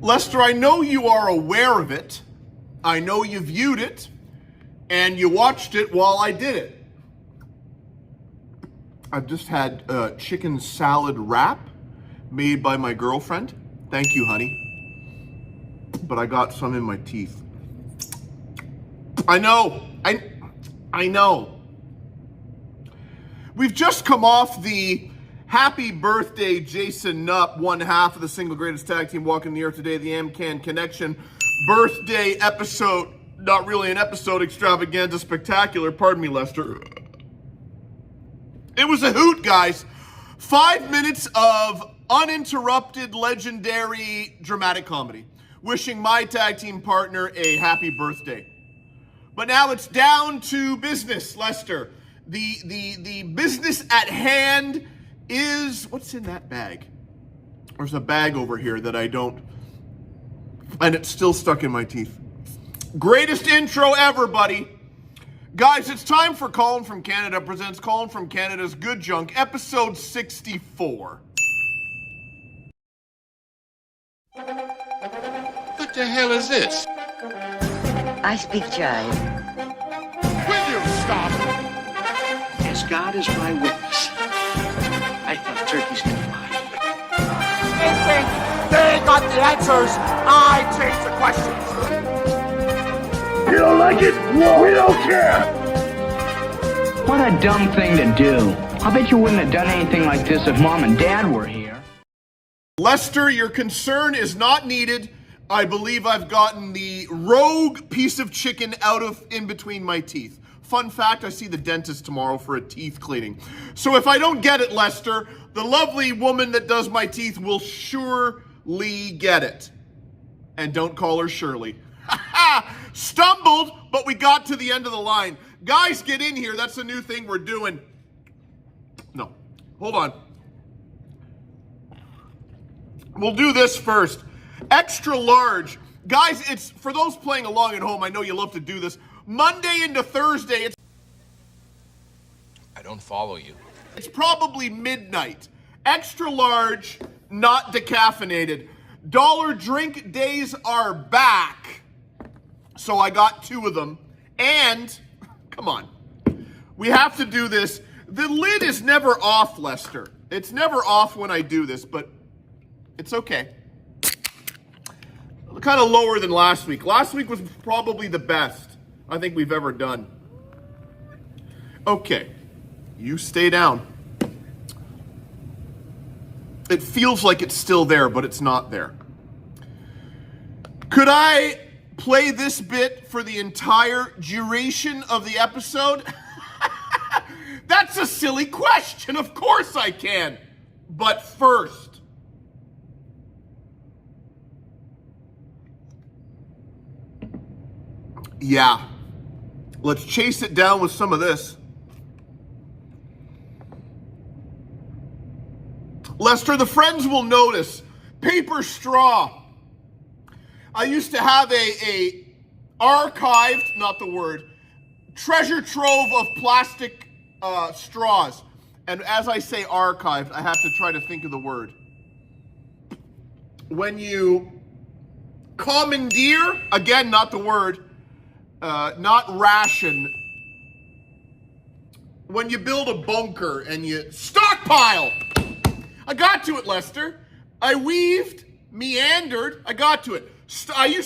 Lester, I know you are aware of it. I know you viewed it, and you watched it while I did it. I've just had a chicken salad wrap made by my girlfriend. Thank you, honey. But I got some in my teeth. I know. I know. We've just come off the Happy Birthday Jason Nupp, one half of the single greatest tag team walking the earth today, the AmCan Connection birthday episode. Not really an episode, extravaganza spectacular. Pardon me, Lester. It was a hoot, guys. 5 minutes of uninterrupted, legendary, dramatic comedy. Wishing my tag team partner a happy birthday. But now it's down to business, Lester. The business at hand is, what's in that bag? There's a bag over here that I don't, and it's still stuck in my teeth. Greatest intro ever, buddy. Guys, it's time for Colin from Canada presents Colin from Canada's Good Junk, episode 64. What the hell is this? I speak jive. Will you stop? As God is my witness, I thought turkeys could fly. They think they got the answers. I change the questions. You don't like it? We don't care. What a dumb thing to do. I bet you wouldn't have done anything like this if Mom and Dad were here. Lester, your concern is not needed. I believe I've gotten the rogue piece of chicken out of in between my teeth. Fun fact, I see the dentist tomorrow for a teeth cleaning. So if I don't get it, Lester, the lovely woman that does my teeth will surely get it. And don't call her Shirley. Stumbled, but we got to the end of the line. Guys, get in here. That's a new thing we're doing. No, hold on. We'll do this first. Extra large. Guys, it's for those playing along at home, I know you love to do this. Monday into Thursday, I don't follow you. it's probably midnight. Extra large, not decaffeinated. Dollar drink days are back. So I got 2 of them. And, come on, we have to do this. The lid is never off, Lester. It's never off when I do this, but it's okay. Kind of lower than last week. Last week was probably the best I think we've ever done. Okay, you stay down. It feels like it's still there, but it's not there. Could I play this bit for the entire duration of the episode? That's a silly question. Of course I can. But first, yeah, let's chase it down with some of this. Lester, the friends will notice. Paper straw. I used to have a archived, not the word, treasure trove of plastic straws. And as I say archived, I have to try to think of the word. When you commandeer, again, not the word, not ration. When you build a bunker and you stockpile. I got to it, Lester. I weaved, meandered, I got to it. I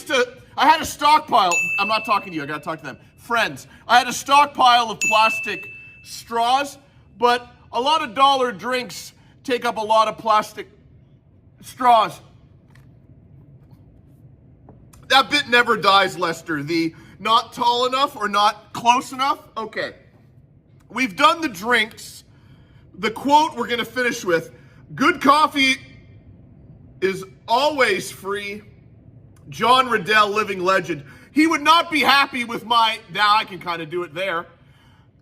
had a stockpile. I'm not talking to you, I gotta talk to them. Friends, I had a stockpile of plastic straws, but a lot of dollar drinks take up a lot of plastic straws. That bit never dies, Lester. The not tall enough or not close enough? Okay. We've done the drinks. The quote we're gonna finish with, good coffee is always free. John Riddell, living legend. He would not be happy with my, now I can kind of do it there.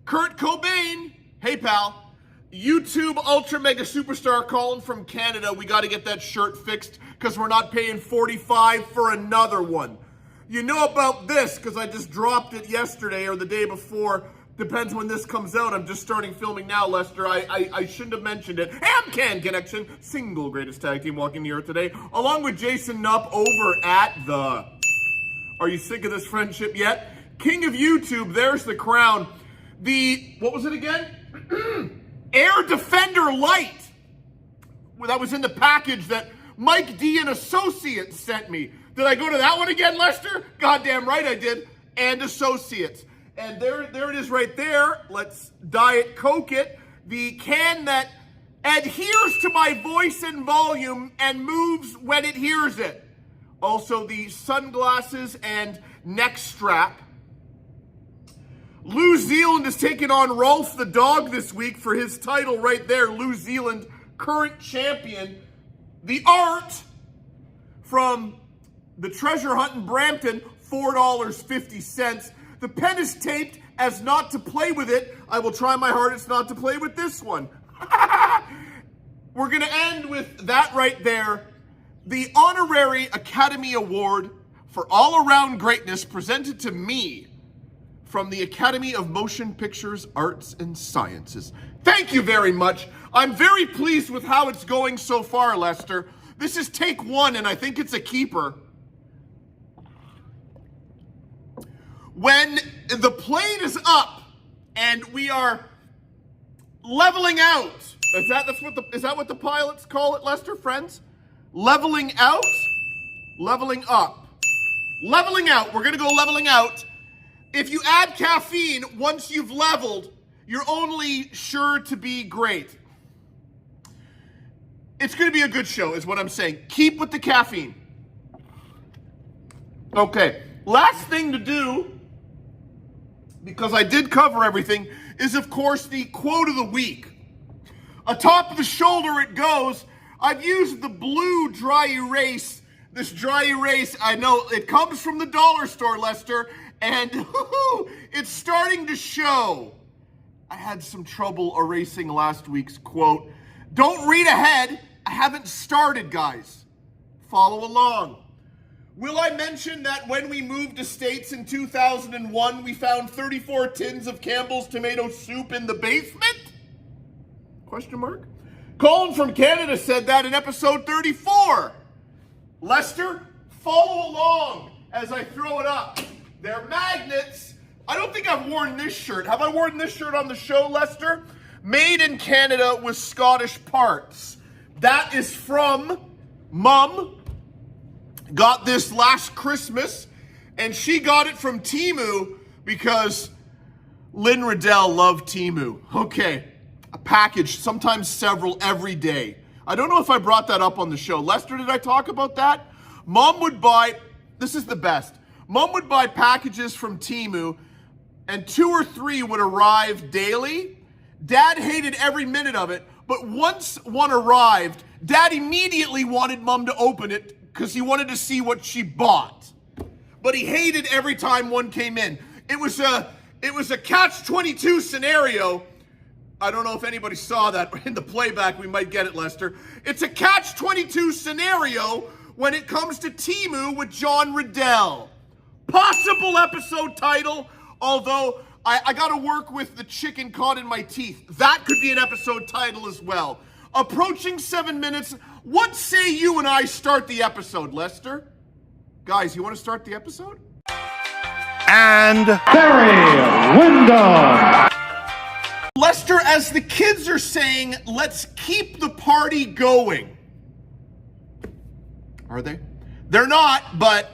Kurt Cobain, hey pal. YouTube ultra mega superstar Colin from Canada. We got to get that shirt fixed because we're not paying $45 for another one. You know about this because I just dropped it yesterday or the day before. Depends when this comes out. I'm just starting filming now, Lester. I shouldn't have mentioned it. Ham-Can Connection, single greatest tag team walking the earth today, along with Jason Nupp over at the... Are you sick of this friendship yet? King of YouTube, there's the crown. What was it again? Air Defender Light. Well, that was in the package that Mike D and Associates sent me. Did I go to that one again, Lester? Goddamn right I did. And Associates. And there it is right there. Let's Diet Coke it. The can that adheres to my voice and volume and moves when it hears it. Also the sunglasses and neck strap. New Zealand is taking on Rolf the dog this week for his title right there. New Zealand current champion. The art from the treasure hunt in Brampton, $4.50. The pen is taped as not to play with it. I will try my hardest not to play with this one. We're going to end with that right there. The Honorary Academy Award for All-Around Greatness presented to me from the Academy of Motion Pictures, Arts, and Sciences. Thank you very much. I'm very pleased with how it's going so far, Lester. This is take one, and I think it's a keeper. When the plane is up and we are leveling out, is that what the pilots call it, Lester, friends? Leveling out, leveling up. Leveling out, we're gonna go leveling out. If you add caffeine, once you've leveled, you're only sure to be great. It's gonna be a good show, is what I'm saying. Keep with the caffeine. Okay, last thing to do, because I did cover everything, is of course the quote of the week. Atop the shoulder it goes. I've used the blue dry erase. This dry erase, I know, it comes from the dollar store, Lester, and it's starting to show. I had some trouble erasing last week's quote. Don't read ahead. I haven't started, guys. Follow along. Will I mention that when we moved to States in 2001, we found 34 tins of Campbell's tomato soup in the basement? Question mark? Colin from Canada said that in episode 34. Lester, follow along as I throw it up. They're magnets. I don't think I've worn this shirt. Have I worn this shirt on the show, Lester? Made in Canada with Scottish parts. That is from Mum. Got this last Christmas, and she got it from Temu because Lynn Riddell loved Temu. Okay, a package, sometimes several every day. I don't know if I brought that up on the show. Lester, did I talk about that? Mom would buy, this is the best. Mom would buy packages from Temu, and 2 or 3 would arrive daily. Dad hated every minute of it, but once one arrived, Dad immediately wanted Mom to open it because he wanted to see what she bought. But he hated every time one came in. It was a catch-22 scenario. I don't know if anybody saw that in the playback. We might get it, Lester. It's a catch-22 scenario when it comes to Temu with John Riddell. Possible episode title, although I got to work with the chicken caught in my teeth. That could be an episode title as well. Approaching 7 minutes. What say you and I start the episode, Lester? Guys, you want to start the episode? And Barry Windham. Lester, as the kids are saying, let's keep the party going. Are they? They're not, but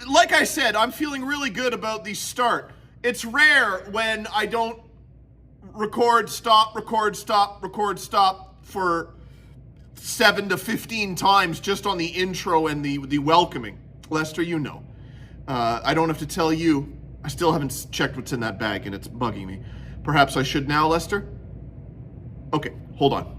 like I said, I'm feeling really good about the start. It's rare when I don't record, stop for 7 to 15 times just on the intro and the welcoming. Lester, you know. I don't have to tell you. I still haven't checked what's in that bag and it's bugging me. Perhaps I should now, Lester? Okay, hold on.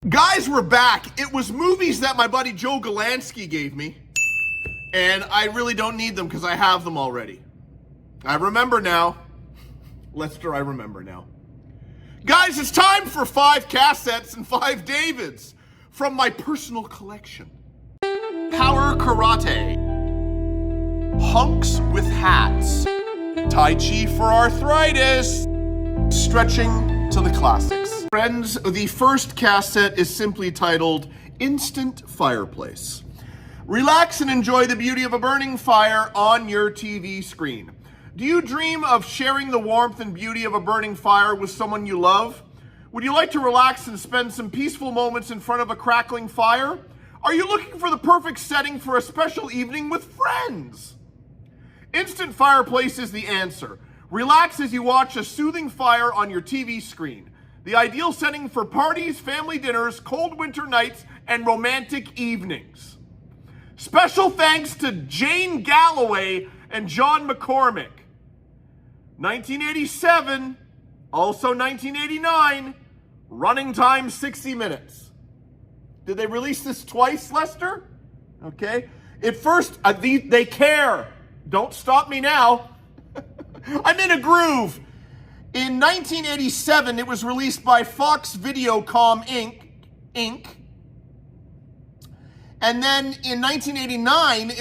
Guys, we're back. It was movies that my buddy Joe Golansky gave me, and I really don't need them because I have them already. I remember now. Lester, I remember now. Guys, it's time for 5 cassettes and 5 Davids from my personal collection. Power Karate, Hunks with Hats, Tai Chi for Arthritis, Stretching to the Classics. Friends, the first cassette is simply titled Instant Fireplace. Relax and enjoy the beauty of a burning fire on your TV screen. Do you dream of sharing the warmth and beauty of a burning fire with someone you love? Would you like to relax and spend some peaceful moments in front of a crackling fire? Are you looking for the perfect setting for a special evening with friends? Instant Fireplace is the answer. Relax as you watch a soothing fire on your TV screen. The ideal setting for parties, family dinners, cold winter nights, and romantic evenings. Special thanks to Jane Galloway and John McCormick. 1987, also 1989, running time 60 minutes. Did they release this twice, Lester? Okay. At first, they care. Don't stop me now. I'm in a groove. In 1987, it was released by Fox Videocom Inc. And then in 1989,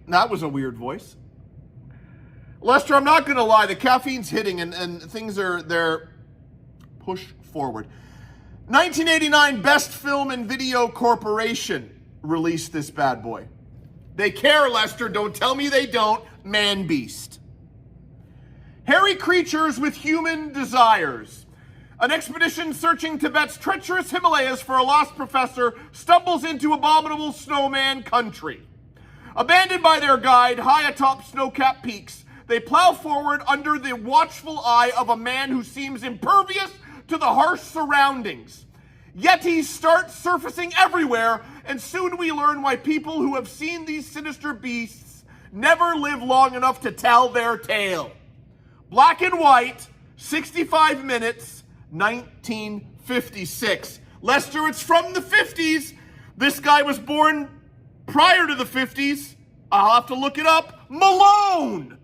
that was a weird voice. Lester, I'm not going to lie. The caffeine's hitting and things they're pushed forward. 1989, Best Film and Video Corporation released this bad boy. They care, Lester. Don't tell me they don't. Man Beast. Hairy Creatures with Human Desires. An expedition searching Tibet's treacherous Himalayas for a lost professor stumbles into abominable snowman country. Abandoned by their guide high atop snow-capped peaks, they plow forward under the watchful eye of a man who seems impervious to the harsh surroundings. Yetis start surfacing everywhere, and soon we learn why people who have seen these sinister beasts never live long enough to tell their tale. Black and white, 65 minutes, 1956. Lester, it's from the 50s. This guy was born prior to the 50s. I'll have to look it up. Malone!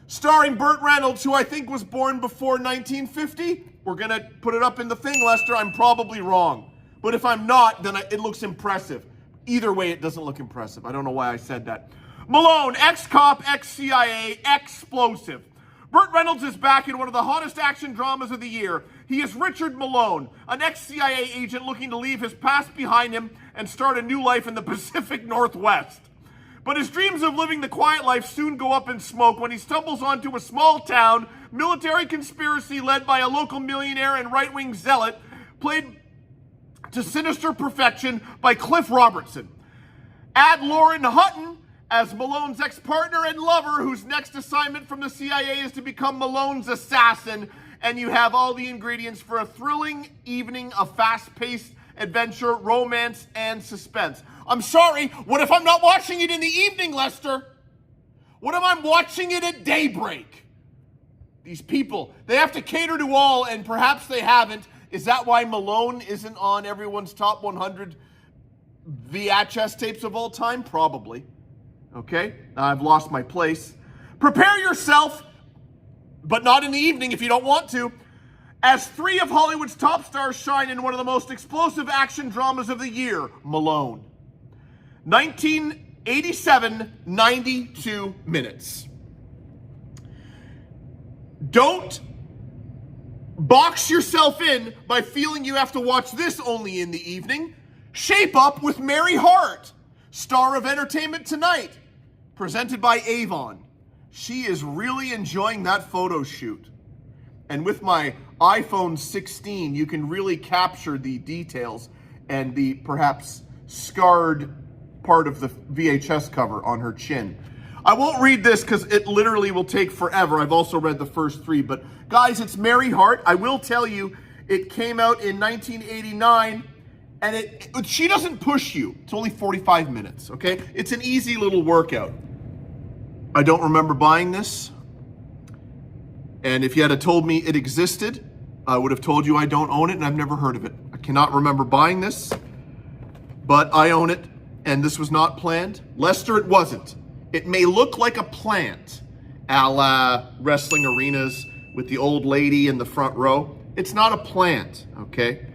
Starring Burt Reynolds, who I think was born before 1950. We're going to put it up in the thing, Lester. I'm probably wrong. But if I'm not, then it looks impressive. Either way, it doesn't look impressive. I don't know why I said that. Malone, ex-cop, ex-CIA, explosive. Burt Reynolds is back in one of the hottest action dramas of the year. He is Richard Malone, an ex-CIA agent looking to leave his past behind him and start a new life in the Pacific Northwest. But his dreams of living the quiet life soon go up in smoke when he stumbles onto a small town military conspiracy led by a local millionaire and right-wing zealot, played to sinister perfection by Cliff Robertson. Add Lauren Hutton as Malone's ex-partner and lover, whose next assignment from the CIA is to become Malone's assassin, and you have all the ingredients for a thrilling evening of fast-paced adventure, romance, and suspense. I'm sorry, what if I'm not watching it in the evening, Lester? What if I'm watching it at daybreak? These people, they have to cater to all, and perhaps they haven't. Is that why Malone isn't on everyone's top 100 VHS tapes of all time? Probably. Okay, now I've lost my place. Prepare yourself, but not in the evening if you don't want to, as 3 of Hollywood's top stars shine in one of the most explosive action dramas of the year, Malone. 1987, 92 minutes. Don't box yourself in by feeling you have to watch this only in the evening. Shape up with Mary Hart, star of Entertainment Tonight, presented by Avon. She is really enjoying that photo shoot. And with my iPhone 16, you can really capture the details and the perhaps scarred part of the VHS cover on her chin. I won't read this because it literally will take forever. I've also read the first 3, but guys, it's Mary Hart. I will tell you, it came out in 1989, and she doesn't push you. It's only 45 minutes, okay? It's an easy little workout. I don't remember buying this, and if you had told me it existed, I would have told you I don't own it, and I've never heard of it. I cannot remember buying this, but I own it, and this was not planned. Lester, it wasn't. It may look like a plant, a la wrestling arenas with the old lady in the front row. It's not a plant, okay?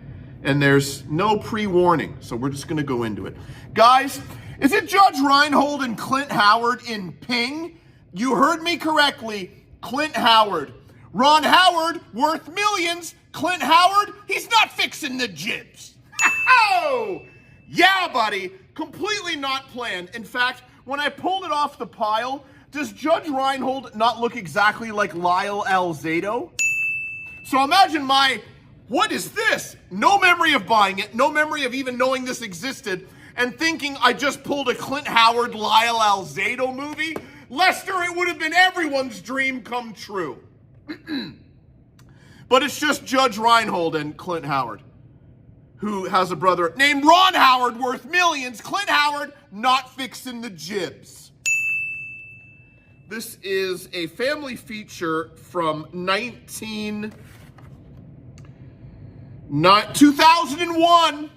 And there's no pre-warning, so we're just gonna go into it. Guys, is it Judge Reinhold and Clint Howard in Ping? You heard me correctly, Clint Howard. Ron Howard, worth millions. Clint Howard, he's not fixing the jibs. Oh, yeah, buddy, completely not planned. In fact, when I pulled it off the pile, does Judge Reinhold not look exactly like Lyle Alzado? So imagine what is this? No memory of buying it, no memory of even knowing this existed, and thinking I just pulled a Clint Howard, Lyle Alzado movie. Lester, it would have been everyone's dream come true. But it's just Judge Reinhold and Clint Howard, who has a brother named Ron Howard, worth millions. Clint Howard, not fixing the jibs. This is a family feature from 2001,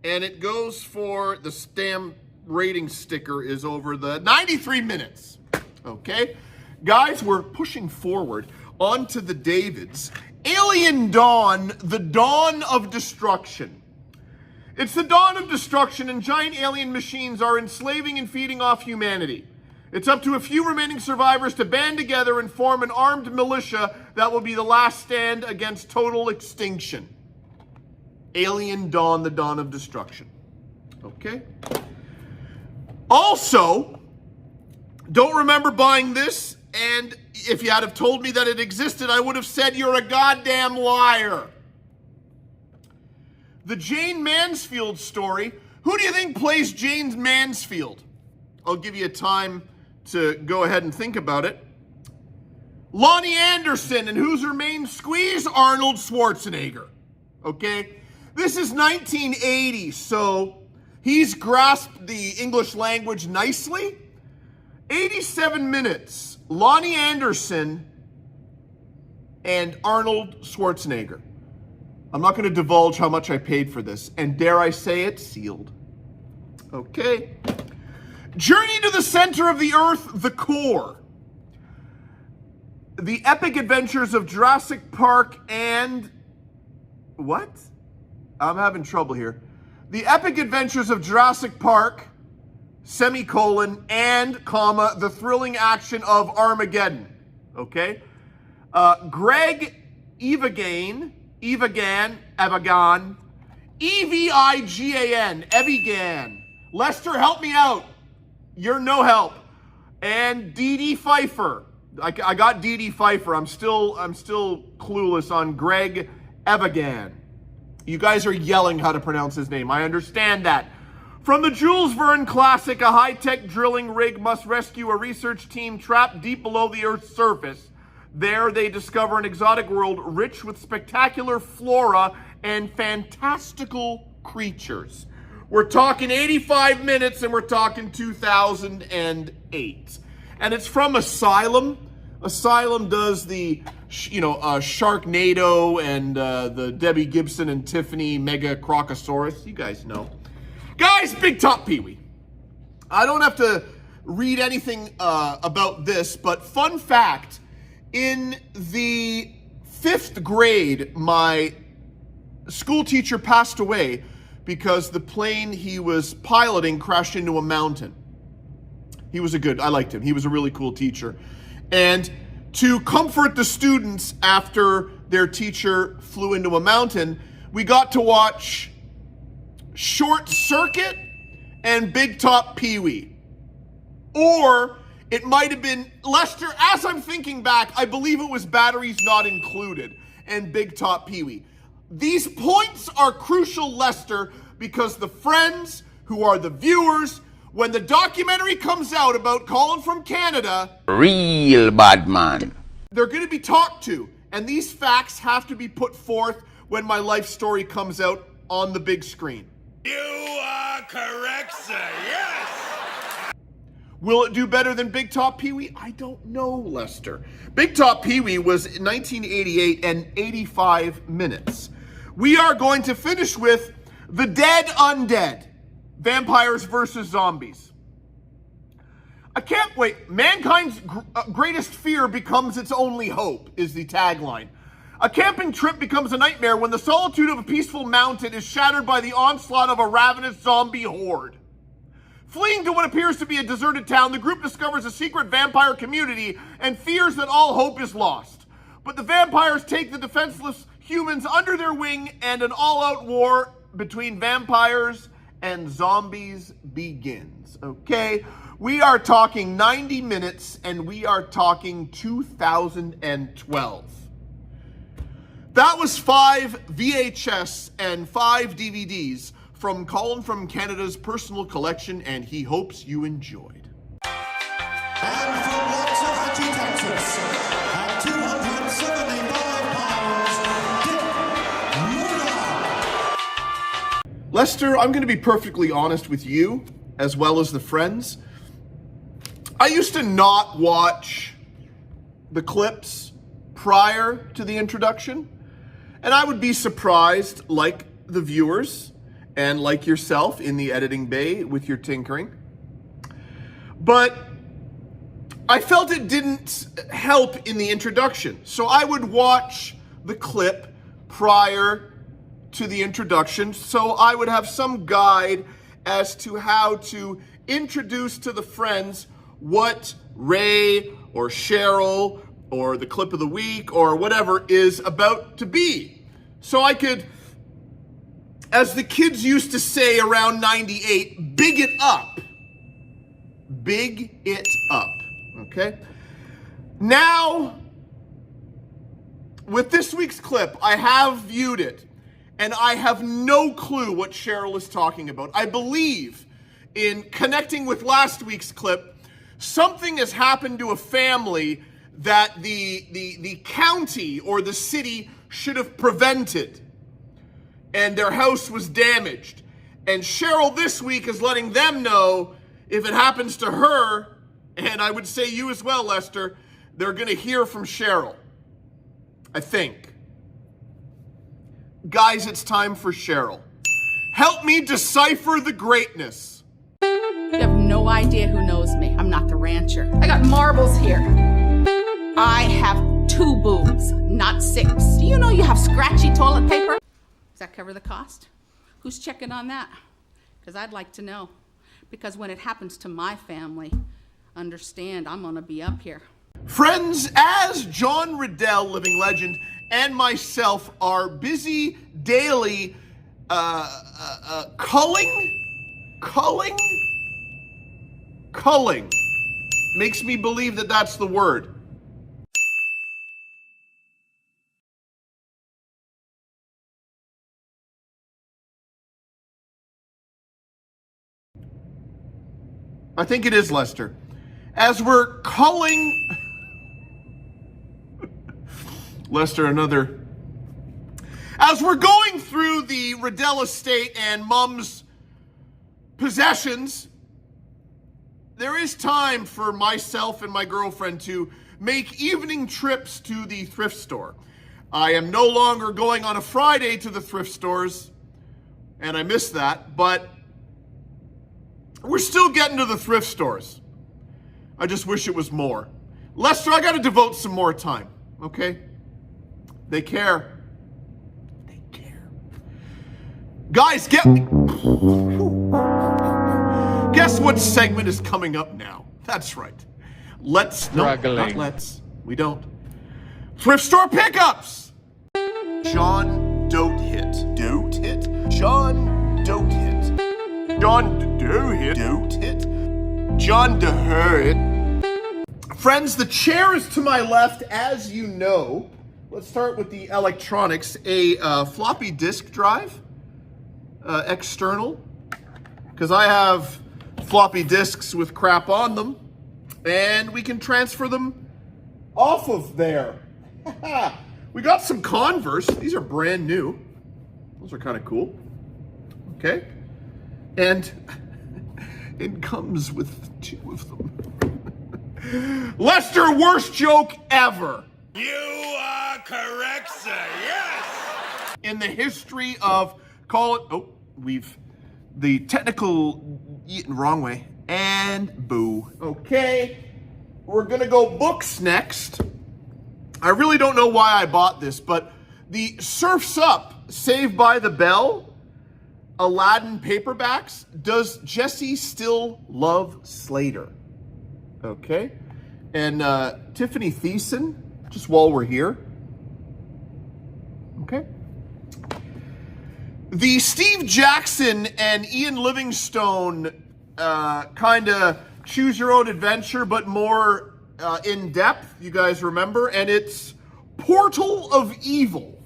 and it goes for, the stamp rating sticker is over the 93 minutes. Okay, guys, we're pushing forward onto the Davids. Alien Dawn, the dawn of destruction. It's the dawn of destruction, and giant alien machines are enslaving and feeding off humanity. It's up to a few remaining survivors to band together and form an armed militia that will be the last stand against total extinction. Alien Dawn, the dawn of destruction. Okay? Also, don't remember buying this, and if you had have told me that it existed, I would have said you're a goddamn liar. The Jane Mansfield story. Who do you think plays Jane Mansfield? I'll give you time to go ahead and think about it. Lonnie Anderson, and who's her main squeeze? Arnold Schwarzenegger. Okay? This is 1980, so he's grasped the English language nicely. 87 minutes. Lonnie Anderson and Arnold Schwarzenegger. I'm not going to divulge how much I paid for this, and dare I say it, sealed. Okay. Journey to the Center of the Earth, The Core. The Epic Adventures of Jurassic Park and... What? I'm having trouble here. The Epic Adventures of Jurassic Park, semicolon, and, comma, the thrilling action of Armageddon. Okay? Greg Evigan, Evigan, Evigan. Lester, help me out. You're no help. And Dee Dee Pfeiffer. I got Dee Dee Pfeiffer. I'm still clueless on Greg Evigan. You guys are yelling how to pronounce his name. I understand that. From the Jules Verne classic, a high-tech drilling rig must rescue a research team trapped deep below the Earth's surface. There, they discover an exotic world rich with spectacular flora and fantastical creatures. We're talking 85 minutes, and we're talking 2008. And it's from Asylum. Asylum does the, Sharknado and the Debbie Gibson and Tiffany Mega Crocosaurus. You guys know. Guys, Big Top Pee-wee. I don't have to read anything about this, but fun fact, in the 5th grade, my school teacher passed away because the plane he was piloting crashed into a mountain. I liked him. He was a really cool teacher. And to comfort the students after their teacher flew into a mountain, we got to watch Short Circuit and Big Top Pee-wee. Or it might have been, Lester, as I'm thinking back, I believe it was Batteries Not Included and Big Top Pee-wee. These points are crucial, Lester, because the friends who are the viewers, when the documentary comes out about Colin from Canada, real bad man, they're going to be talked to. And these facts have to be put forth when my life story comes out on the big screen. You are correct, sir. Yes! Will it do better than Big Top Pee-wee? I don't know, Lester. Big Top Pee-wee was 1988 and 85 minutes. we are going to finish with The Dead Undead, Vampires versus Zombies. I can't wait. Mankind's greatest fear becomes its only hope, is the tagline. A camping trip becomes a nightmare when the solitude of a peaceful mountain is shattered by the onslaught of a ravenous zombie horde. Fleeing to what appears to be a deserted town, the group discovers a secret vampire community and fears that all hope is lost. But the vampires take the defenseless humans under their wing, and an all-out war between vampires and zombies begins. Okay? We are talking 90 minutes, and we are talking 2012. That was 5 VHS and 5 DVDs from Colin from Canada's personal collection, and he hopes you enjoyed. And from Waxahachie, Texas, at 275 pounds, Dick Murdoch. Lester, I'm going to be perfectly honest with you, as well as the friends. I used to not watch the clips prior to the introduction, and I would be surprised, like the viewers, and like yourself in the editing bay with your tinkering. But I felt it didn't help in the introduction. So I would watch the clip prior to the introduction, so I would have some guide as to how to introduce to the friends what Ray or Cheryl or the clip of the week or whatever is about to be. So I could, as the kids used to say around 98, big it up. Big it up, okay? Now, with this week's clip, I have viewed it, and I have no clue what Cheryl is talking about. I believe, in connecting with last week's clip, something has happened to a family that the county or the city should have prevented, and their house was damaged. And Cheryl this week is letting them know if it happens to her, and I would say you as well, Lester, they're going to hear from Cheryl, I think. Guys, it's time for Cheryl. Help me decipher the greatness. You have no idea who knows me. I'm not the rancher. I got marbles here. I have 2 boobs, not 6. Do you know you have scratchy toilet paper? Does that cover the cost? Who's checking on that? Because I'd like to know. Because when it happens to my family, understand, I'm gonna be up here. Friends, as John Riddell, living legend, and myself are busy daily culling. Makes me believe that that's the word. I think it is, Lester. As we're culling... Lester, another... As we're going through the Riddell estate and Mum's possessions, there is time for myself and my girlfriend to make evening trips to the thrift store. I am no longer going on a Friday to the thrift stores, and I miss that, but we're still getting to the thrift stores. I just wish it was more. Lester, I gotta devote some more time, okay? They care. They care. Guys, guess what segment is coming up now? That's right. We don't. Thrift store pickups! John Dote Hit. Dote Hit? John Dote Hit. John Doe Hit. Dote Hit. John Doe Hit. Friends, the chair is to my left, as you know. Let's start with the electronics. A floppy disk drive, external, because I have floppy disks with crap on them, and we can transfer them off of there. We got some Converse. These are brand new. Those are kind of cool. Okay. And it comes with 2 of them. Lester, worst joke ever. You are correct, sir. Yes! in the history of Colin. Oh, the technical wrong way. And boo. Okay. We're going to go books next. I really don't know why I bought this, but the Surf's Up, Saved by the Bell, Aladdin paperbacks. Does Jesse still love Slater? Okay. And Tiffany Thiessen, just while we're here. Okay. The Steve Jackson and Ian Livingstone kind of choose your own adventure, but more in depth, you guys remember, and it's Portal of Evil.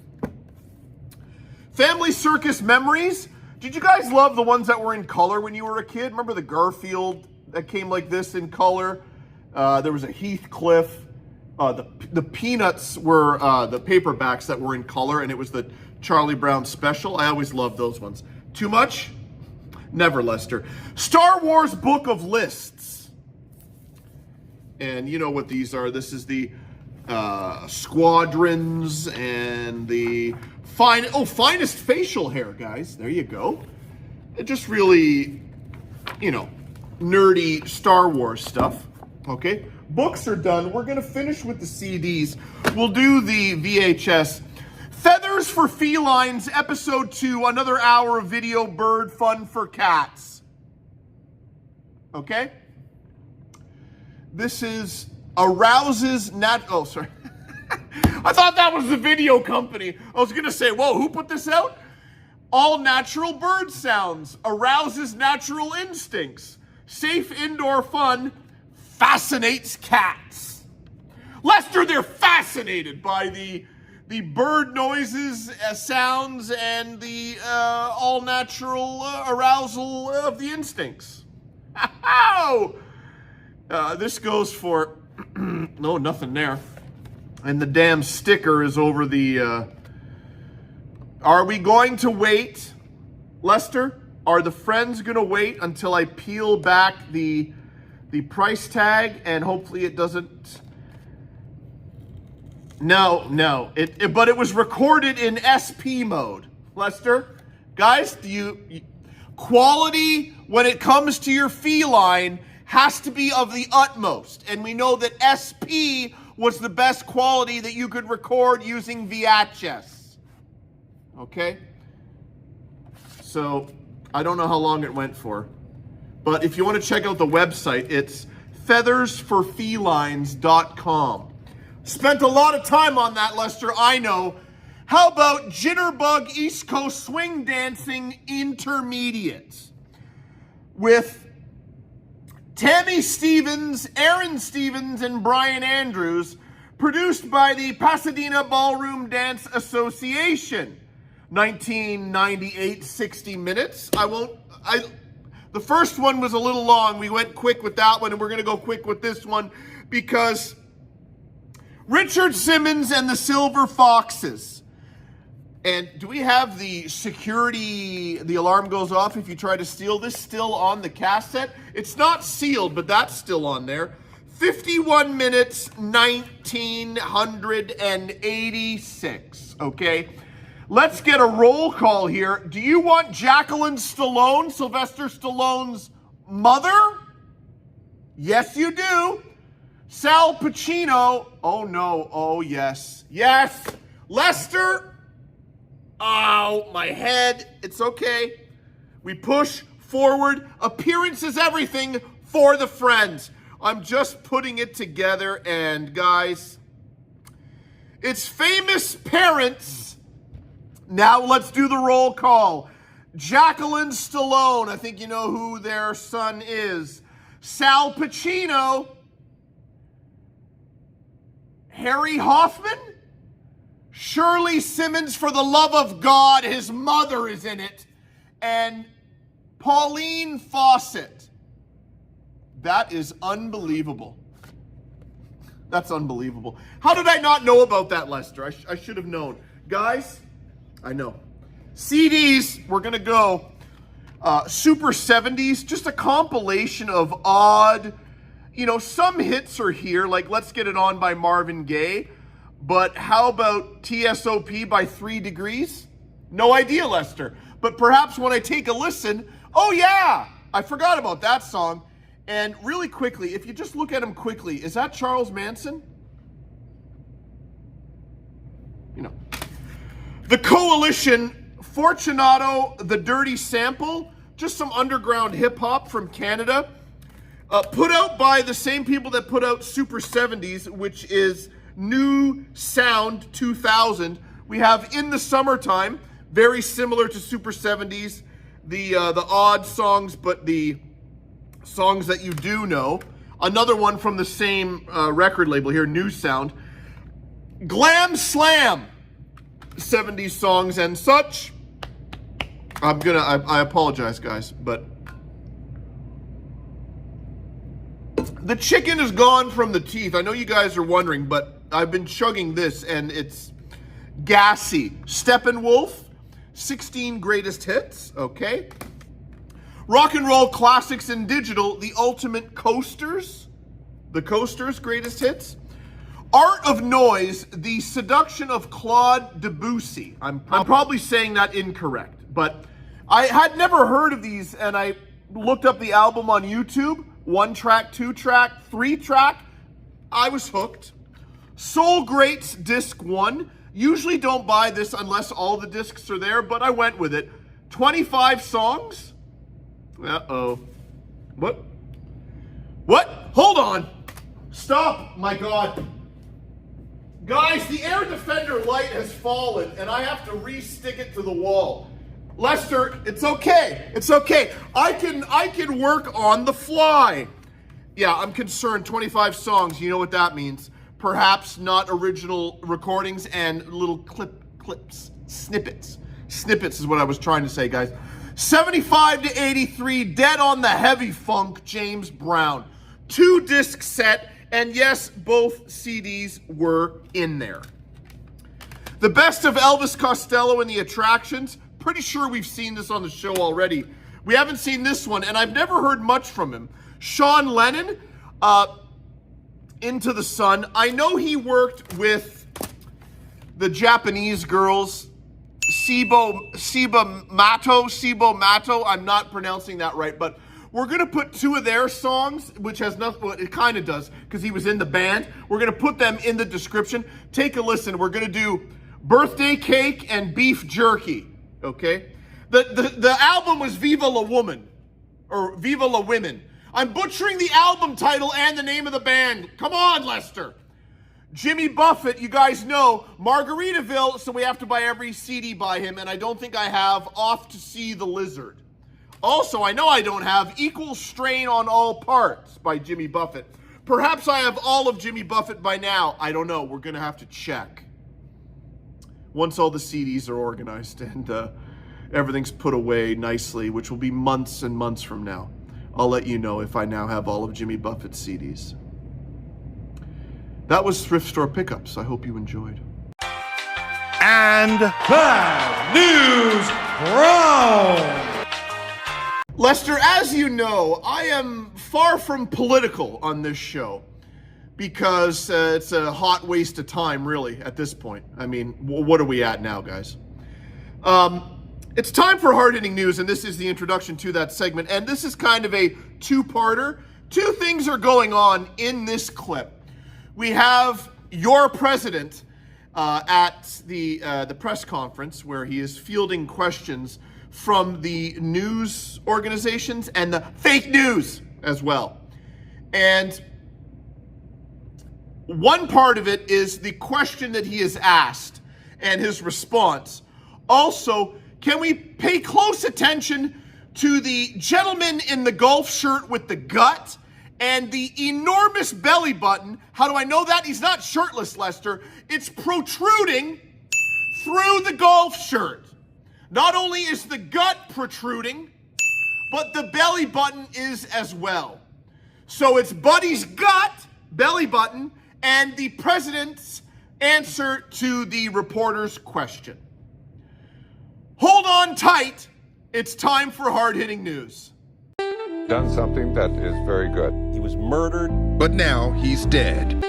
Family Circus Memories. Did you guys love the ones that were in color when you were a kid? Remember the Garfield that came like this in color? There was a Heathcliff. The Peanuts were the paperbacks that were in color, and it was the Charlie Brown special. I always loved those ones. Too much? Never, Lester. Star Wars Book of Lists. And you know what these are. This is the squadrons and the finest facial hair, guys. There you go. It just really, nerdy Star Wars stuff. Okay. Books are done. We're going to finish with the CDs. We'll do the VHS. Feathers for Felines, Episode 2, another hour of video bird fun for cats. Okay? This is Arouse's Oh, sorry. I thought that was the video company. I was going to say, whoa, who put this out? All natural bird sounds. Arouses natural instincts. Safe indoor fun. Fascinates cats. Lester, they're fascinated by the bird noises, sounds, and the all-natural arousal of the instincts. This goes for... no, nothing there. And the damn sticker is over the... Are we going to wait, Lester? Are the friends going to wait until I peel back the price tag and hopefully it doesn't... No. But it was recorded in SP mode. Lester, guys, quality when it comes to your feline has to be of the utmost. And we know that SP was the best quality that you could record using VHS. Okay? So, I don't know how long it went for. But if you want to check out the website, it's feathersforfelines.com. Spent a lot of time on that, Lester, I know. How about Jitterbug East Coast Swing Dancing Intermediate? With Tammy Stevens, Aaron Stevens, and Brian Andrews, produced by the Pasadena Ballroom Dance Association. 1998, 60 minutes. The first one was a little long. We went quick with that one, and we're going to go quick with this one because Richard Simmons and the Silver Foxes. And do we have the security, the alarm goes off if you try to steal this, still on the cassette? It's not sealed, but that's still on there. 51 minutes, 1986, okay? Let's get a roll call here. Do you want Jacqueline Stallone, Sylvester Stallone's mother? Yes, you do. Sal Pacino. Oh, no. Oh, yes. Yes. Lester. Oh, my head. It's okay. We push forward. Appearance is everything for the Friends. I'm just putting it together, and guys, it's famous parents. Now let's do the roll call. Jacqueline Stallone, I think you know who their son is. Sal Pacino. Harry Hoffman. Shirley Simmons, for the love of God, his mother is in it. And Pauline Fawcett. That is unbelievable. That's unbelievable. How did I not know about that, Lester? I should have known. Guys, I know. CDs, we're going to go Super 70s, just a compilation of odd, some hits are here, like Let's Get It On by Marvin Gaye, but how about TSOP by 3 Degrees? No idea, Lester. But perhaps when I take a listen, oh yeah, I forgot about that song. And really quickly, if you just look at him quickly, is that Charles Manson? You know. The Coalition, Fortunato, The Dirty Sample, just some underground hip-hop from Canada. Put out by the same people that put out Super 70s, which is New Sound 2000. We have In the Summertime, very similar to Super 70s. The odd songs, but the songs that you do know. Another one from the same record label here, New Sound. Glam Slam, 70s songs and such. I apologize, guys, but the chicken is gone from the teeth. I know you guys are wondering, but I've been chugging this and it's gassy. Steppenwolf, 16 greatest hits, okay. Rock and roll classics in digital, the ultimate coasters. The coasters, greatest hits. Art of Noise, the seduction of Claude Debussy. I'm probably saying that incorrect, but I had never heard of these and I looked up the album on YouTube. 1 track, 2 track, 3 track. I was hooked. Soul Greats Disc 1. Usually don't buy this unless all the discs are there, but I went with it. 25 songs. Uh-oh. What? What? Hold on. Stop. My God. Guys, the air defender light has fallen and I have to re-stick it to the wall. Lester, it's okay. It's okay. I can work on the fly. Yeah, I'm concerned. 25 songs. You know what that means. Perhaps not original recordings and little clips. Snippets. Snippets is what I was trying to say, guys. 75 to 83, Dead on the Heavy Funk, James Brown. 2 disc set, and yes, both CDs were in there. The Best of Elvis Costello and the Attractions. Pretty sure we've seen this on the show already. We haven't seen this one, and I've never heard much from him. Sean Lennon, Into the Sun. I know he worked with the Japanese girls, Sibo Mato. I'm not pronouncing that right, but we're going to put 2 of their songs, which has nothing, well, it kind of does, because he was in the band. We're going to put them in the description. Take a listen. We're going to do Birthday Cake and Beef Jerky. Okay, the album was Viva La Woman, or Viva La Women. I'm butchering the album title and the name of the band. Come on, Lester. Jimmy Buffett, you guys know, Margaritaville, so we have to buy every CD by him, and I don't think I have Off to See the Lizard. Also, I know I don't have Equal Strain on All Parts by Jimmy Buffett. Perhaps I have all of Jimmy Buffett by now. I don't know. We're going to have to check. Once all the CDs are organized and everything's put away nicely, which will be months and months from now, I'll let you know if I now have all of Jimmy Buffett's CDs. That was Thrift Store Pickups. I hope you enjoyed. And Bad News Brown. Lester, as you know, I am far from political on this show. Because it's a hot waste of time, really, at this point. I mean, what are we at now, guys? It's time for hard-hitting news, and this is the introduction to that segment. And this is kind of a 2-parter. 2 things are going on in this clip. We have your president at the press conference where he is fielding questions from the news organizations and the fake news as well. And one part of it is the question that he is asked and his response. Also, can we pay close attention to the gentleman in the golf shirt with the gut and the enormous belly button? How do I know that? He's not shirtless, Lester. It's protruding through the golf shirt. Not only is the gut protruding, but the belly button is as well. So it's Buddy's gut, belly button, and the president's answer to the reporter's question. Hold on tight. It's time for hard-hitting news. Done something that is very good. He was murdered, but now he's dead.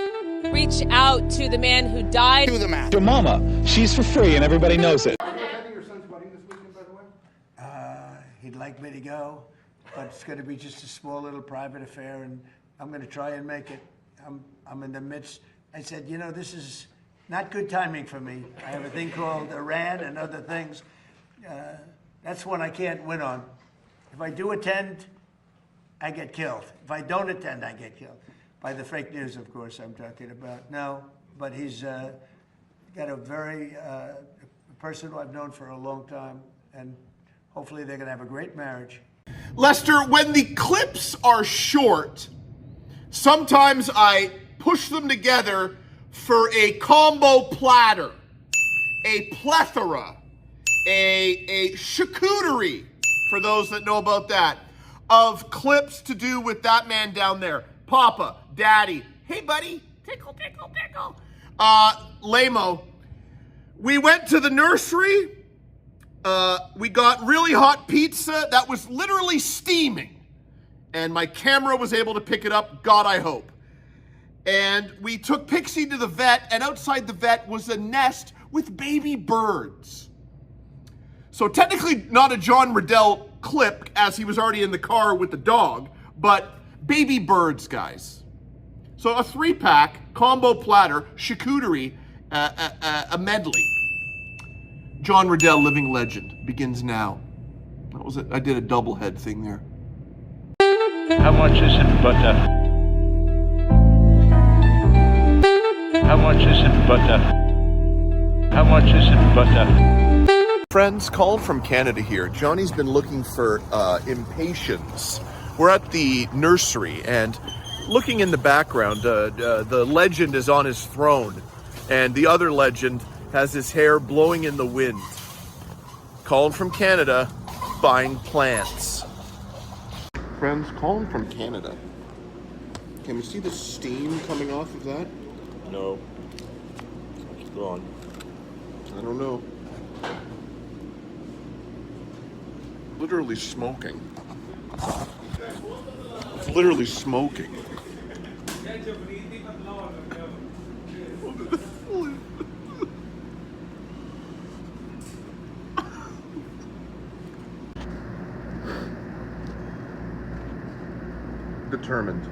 Reach out to the man who died. Do the math. Your mama, she's for free and everybody knows it. like me to go, but it's going to be just a small little private affair, and I'm going to try and make it. I'm in the midst. I said, you know, this is not good timing for me. I have a thing called Iran and other things. That's one I can't win on. If I do attend, I get killed. If I don't attend, I get killed. By the fake news, of course, I'm talking about. No, but he's got a very person who I've known for a long time, and hopefully they're going to have a great marriage. Lester, when the clips are short, sometimes I push them together for a combo platter, a plethora, a charcuterie, for those that know about that, of clips to do with that man down there. Papa, Daddy, hey buddy, tickle, tickle, tickle. Lamo, we went to the nursery. We got really hot pizza that was literally steaming. And my camera was able to pick it up, God I hope. And we took Pixie to the vet, and outside the vet was a nest with baby birds. So technically not a John Riddell clip, as he was already in the car with the dog, but baby birds, guys. So a 3-pack, combo platter, charcuterie, a medley. John Riddell, living legend, begins now. That was it. I did a double head thing there. How much is in butter? How much is in butter? How much is in butter? Friends, Colin from Canada here. Johnny's been looking for impatiens. We're at the nursery, and looking in the background, the legend is on his throne, and the other legend has his hair blowing in the wind. Colin from Canada, buying plants. Friends, Colin from Canada. Can we see the steam coming off of that? No. Go on. I don't know. Literally smoking. It's literally smoking. Determined.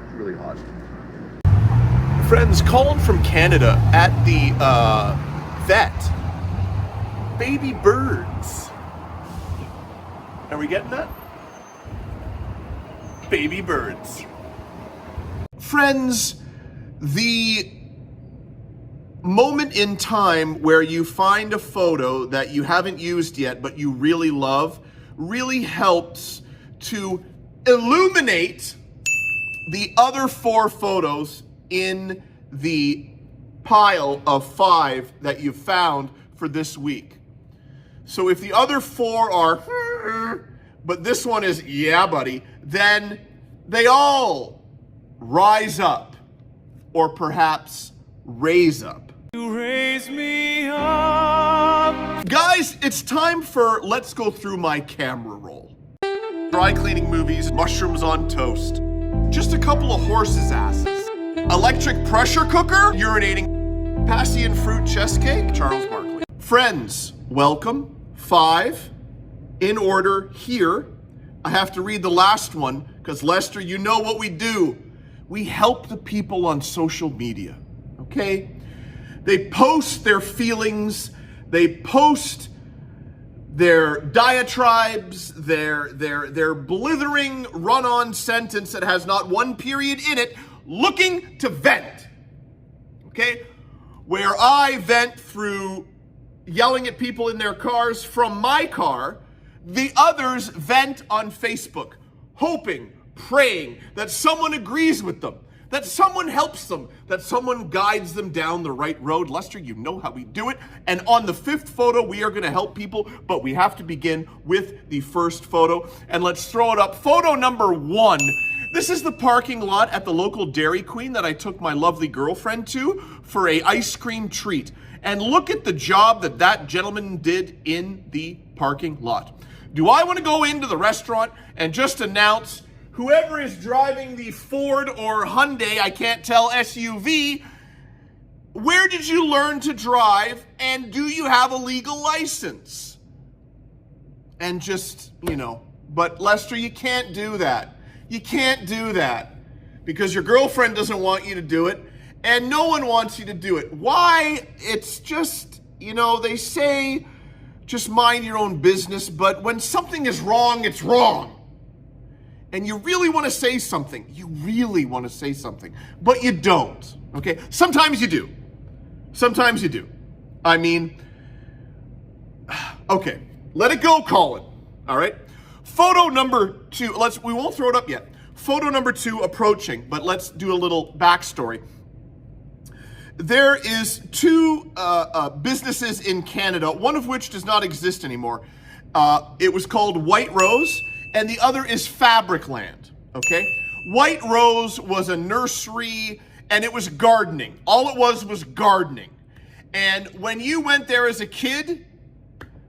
It's really hot. Friends, Colin from Canada at the vet. Baby birds. Are we getting that? Baby birds. Friends, the moment in time where you find a photo that you haven't used yet but you really love really helps to illuminate the other 4 photos in the pile of 5 that you've found for this week. So if the other 4 are, but this one is, yeah, buddy, then they all rise up, or perhaps raise up. You raise me up. Guys, it's time for Let's Go Through My Camera Roll. Dry cleaning movies, mushrooms on toast. Just a couple of horses' asses. Electric pressure cooker, urinating. Passion fruit chest cake, Charles Barkley. Friends, welcome. 5 in order here. I have to read the last one because Lester, you know what we do. We help the people on social media, okay? They post their feelings, they post their diatribes, their blithering run-on sentence that has not one period in it, looking to vent, okay? Where I vent through yelling at people in their cars from my car, the others vent on Facebook, hoping, praying that someone agrees with them, that someone helps them, that someone guides them down the right road. Lester, you know how we do it. And on the 5th photo, we are going to help people, but we have to begin with the first photo. And let's throw it up. Photo number 1. This is the parking lot at the local Dairy Queen that I took my lovely girlfriend to for a ice cream treat. And look at the job that that gentleman did in the parking lot. Do I want to go into the restaurant and just announce whoever is driving the Ford or Hyundai, I can't tell, SUV, Where did you learn to drive, and do you have a legal license? And just, but Lester, you can't do that. You can't do that because your girlfriend doesn't want you to do it, and no one wants you to do it. Why? It's just, they say just mind your own business, but when something is wrong, it's wrong. And you really want to say something. You really want to say something, but you don't, okay? Sometimes you do. Sometimes you do. I mean, okay, let it go, Colin, all right? Photo number 2, we won't throw it up yet. Photo number 2 approaching, but let's do a little backstory. There is 2 businesses in Canada, one of which does not exist anymore. It was called White Rose, and the other is Fabricland, okay? White Rose was a nursery, and it was gardening. All it was gardening. And when you went there as a kid,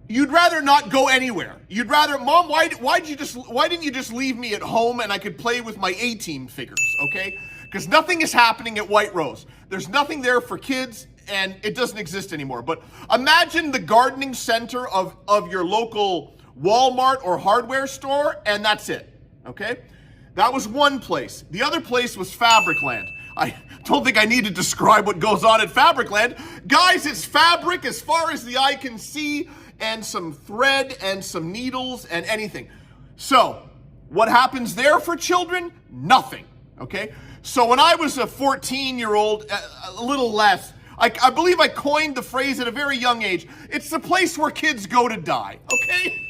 you'd rather not go anywhere. You'd rather, Mom, why didn't you just leave me at home and I could play with my A-Team figures, okay? Because nothing is happening at White Rose. There's nothing there for kids, and it doesn't exist anymore. But imagine the gardening center of your local Walmart or hardware store, and that's it, okay? That was one place. The other place was Fabricland. I don't think I need to describe what goes on at Fabricland. Guys, it's fabric as far as the eye can see, and some thread and some needles and anything. So, what happens there for children? Nothing, okay? So when I was a 14-year-old, a little less, I believe I coined the phrase at a very young age. It's the place where kids go to die, okay?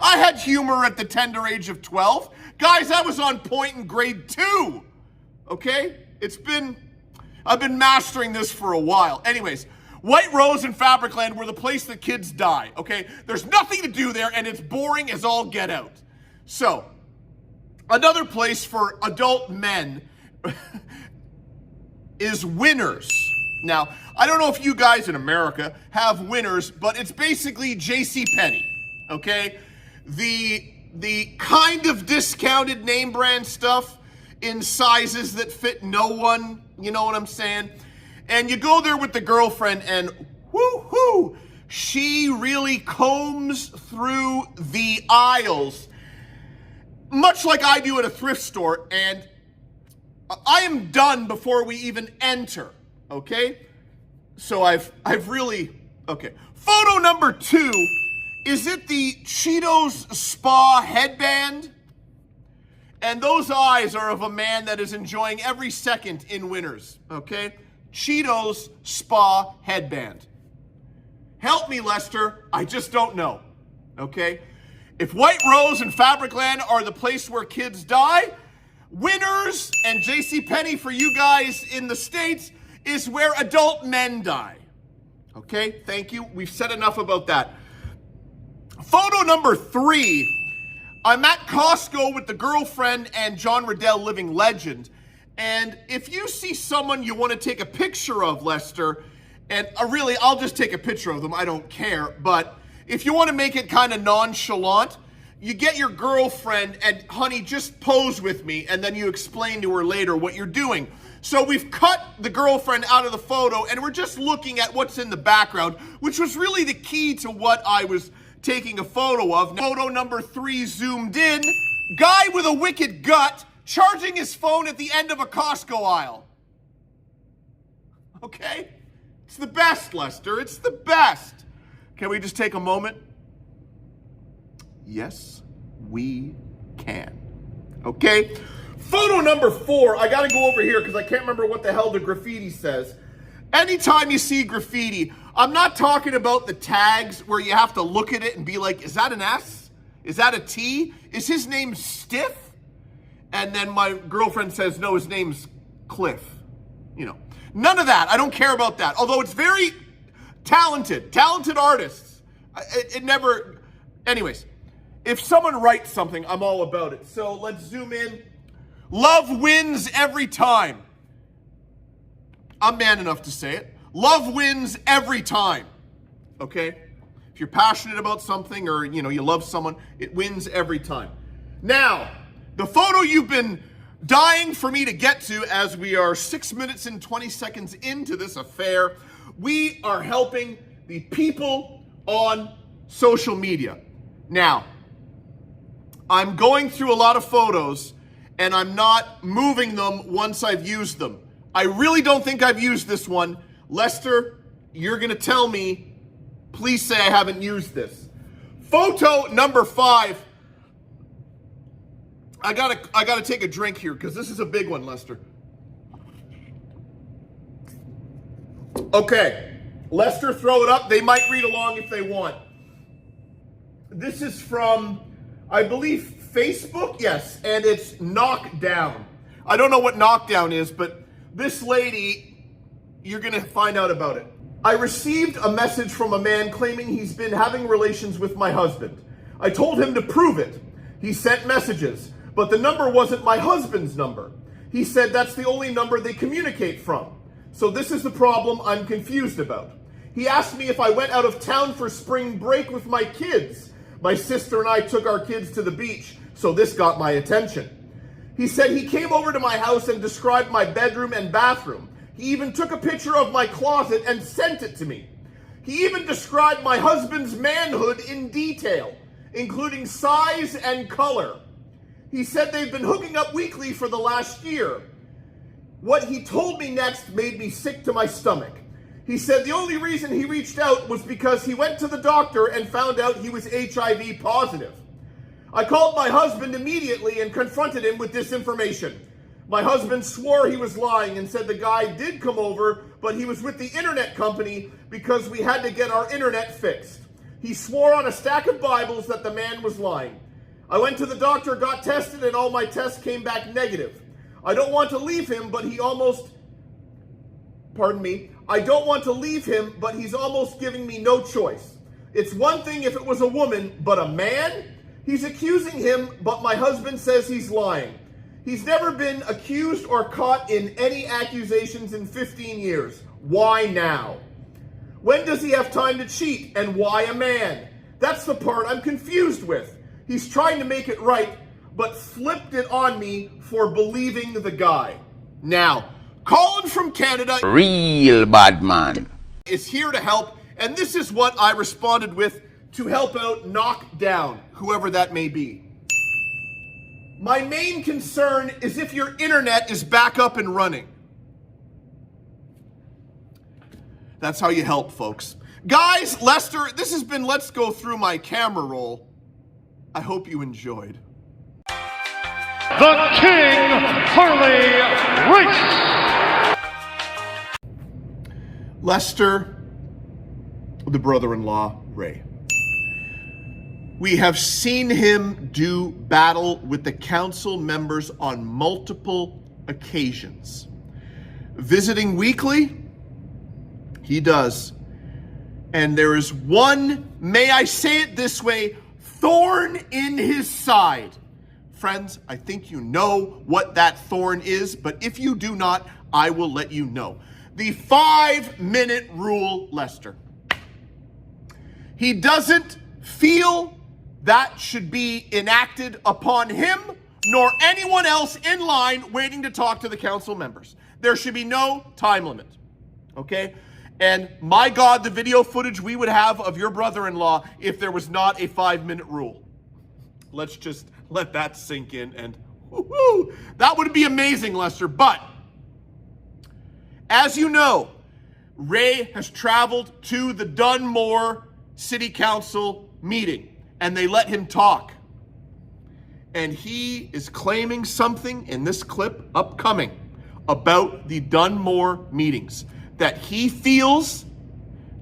I had humor at the tender age of 12. Guys, I was on point in grade 2, okay? I've been mastering this for a while. Anyways, White Rose and Fabricland were the place that kids die, okay? There's nothing to do there, and it's boring as all get out. So, another place for adult men is Winners. Now, I don't know if you guys in America have Winners, but it's basically JCPenney, okay? The kind of discounted name brand stuff in sizes that fit no one, you know what I'm saying? And you go there with the girlfriend and whoo-hoo, she really combs through the aisles, much like I do at a thrift store, and I am done before we even enter, okay? So I've really, okay. Photo number 2, is it the Cheetos Spa headband? And those eyes are of a man that is enjoying every second in Winners, okay? Cheetos Spa headband. Help me, Lester, I just don't know, okay? If White Rose and Fabricland are the place where kids die, Winners and JCPenney for you guys in the States is where adult men die. Okay, thank you. We've said enough about that. Photo number 3. I'm at Costco with the girlfriend and John Riddell Living Legend. And if you see someone you want to take a picture of, Lester, and really, I'll just take a picture of them. I don't care. But if you want to make it kind of nonchalant, you get your girlfriend and, honey, just pose with me, and then you explain to her later what you're doing. So we've cut the girlfriend out of the photo, and we're just looking at what's in the background, which was really the key to what I was taking a photo of. Photo number 3 zoomed in. Guy with a wicked gut charging his phone at the end of a Costco aisle. Okay? It's the best, Lester. It's the best. Can we just take a moment? Yes, we can. Okay? Photo number 4. I gotta go over here because I can't remember what the hell the graffiti says. Anytime you see graffiti, I'm not talking about the tags where you have to look at it and be like, is that an S? Is that a T? Is his name Stiff? And then my girlfriend says, no, his name's Cliff. You know, none of that. I don't care about that. Although it's very talented artists. It never, anyways, if someone writes something, I'm all about it. So let's zoom in. Love wins every time. I'm man enough to say it. Love wins every time, okay? If you're passionate about something or, you know, you love someone, it wins every time. Now, the photo you've been dying for me to get to, as we are 6 minutes and 20 seconds into this affair. We are helping the people on social media. Now, I'm going through a lot of photos and I'm not moving them once I've used them. I really don't think I've used this one. Lester, you're gonna tell me, please say I haven't used this. Photo number 5. I gotta take a drink here because this is a big one, Lester. Okay, Lester, throw it up. They might read along if they want. This is from, I believe, Facebook, yes, and it's Knockdown. I don't know what Knockdown is, but this lady, you're gonna find out about it. I received a message from a man claiming he's been having relations with my husband. I told him to prove it. He sent messages, but the number wasn't my husband's number. He said that's the only number they communicate from. So this is the problem I'm confused about. He asked me if I went out of town for spring break with my kids. My sister and I took our kids to the beach, so this got my attention. He said he came over to my house and described my bedroom and bathroom. He even took a picture of my closet and sent it to me. He even described my husband's manhood in detail, including size and color. He said they've been hooking up weekly for the last year. What he told me next made me sick to my stomach. He said the only reason he reached out was because he went to the doctor and found out he was HIV positive. I called my husband immediately and confronted him with this information. My husband swore he was lying and said the guy did come over, but he was with the internet company because we had to get our internet fixed. He swore on a stack of Bibles that the man was lying. I went to the doctor, got tested, and all my tests came back negative. I don't want to leave him, but I don't want to leave him, but he's almost giving me no choice. It's one thing if it was a woman, but a man? He's accusing him, but my husband says he's lying. He's never been accused or caught in any accusations in 15 years. Why now? When does he have time to cheat, and why a man? That's the part I'm confused with. He's trying to make it right, but flipped it on me for believing the guy. Now, Colin from Canada, real bad man, is here to help, and this is what I responded with to help out Knockdown, whoever that may be. My main concern is if your internet is back up and running. That's how you help, folks. Guys, Lester, this has been Let's Go Through My Camera Roll. I hope you enjoyed. The King Harley Race! Lester, the brother-in-law, Ray. We have seen him do battle with the council members on multiple occasions. Visiting weekly, he does. And there is one, may I say it this way, thorn in his side. Friends, I think you know what that thorn is, but if you do not, I will let you know. The 5-minute rule, Lester. He doesn't feel that should be enacted upon him nor anyone else in line waiting to talk to the council members. There should be no time limit, okay? And my God, the video footage we would have of your brother-in-law if there was not a 5-minute rule. Let's just let that sink in, and woo-hoo, that would be amazing, Lester. But as you know, Ray has traveled to the Dunmore City Council meeting, and they let him talk. And he is claiming something in this clip upcoming about the Dunmore meetings that he feels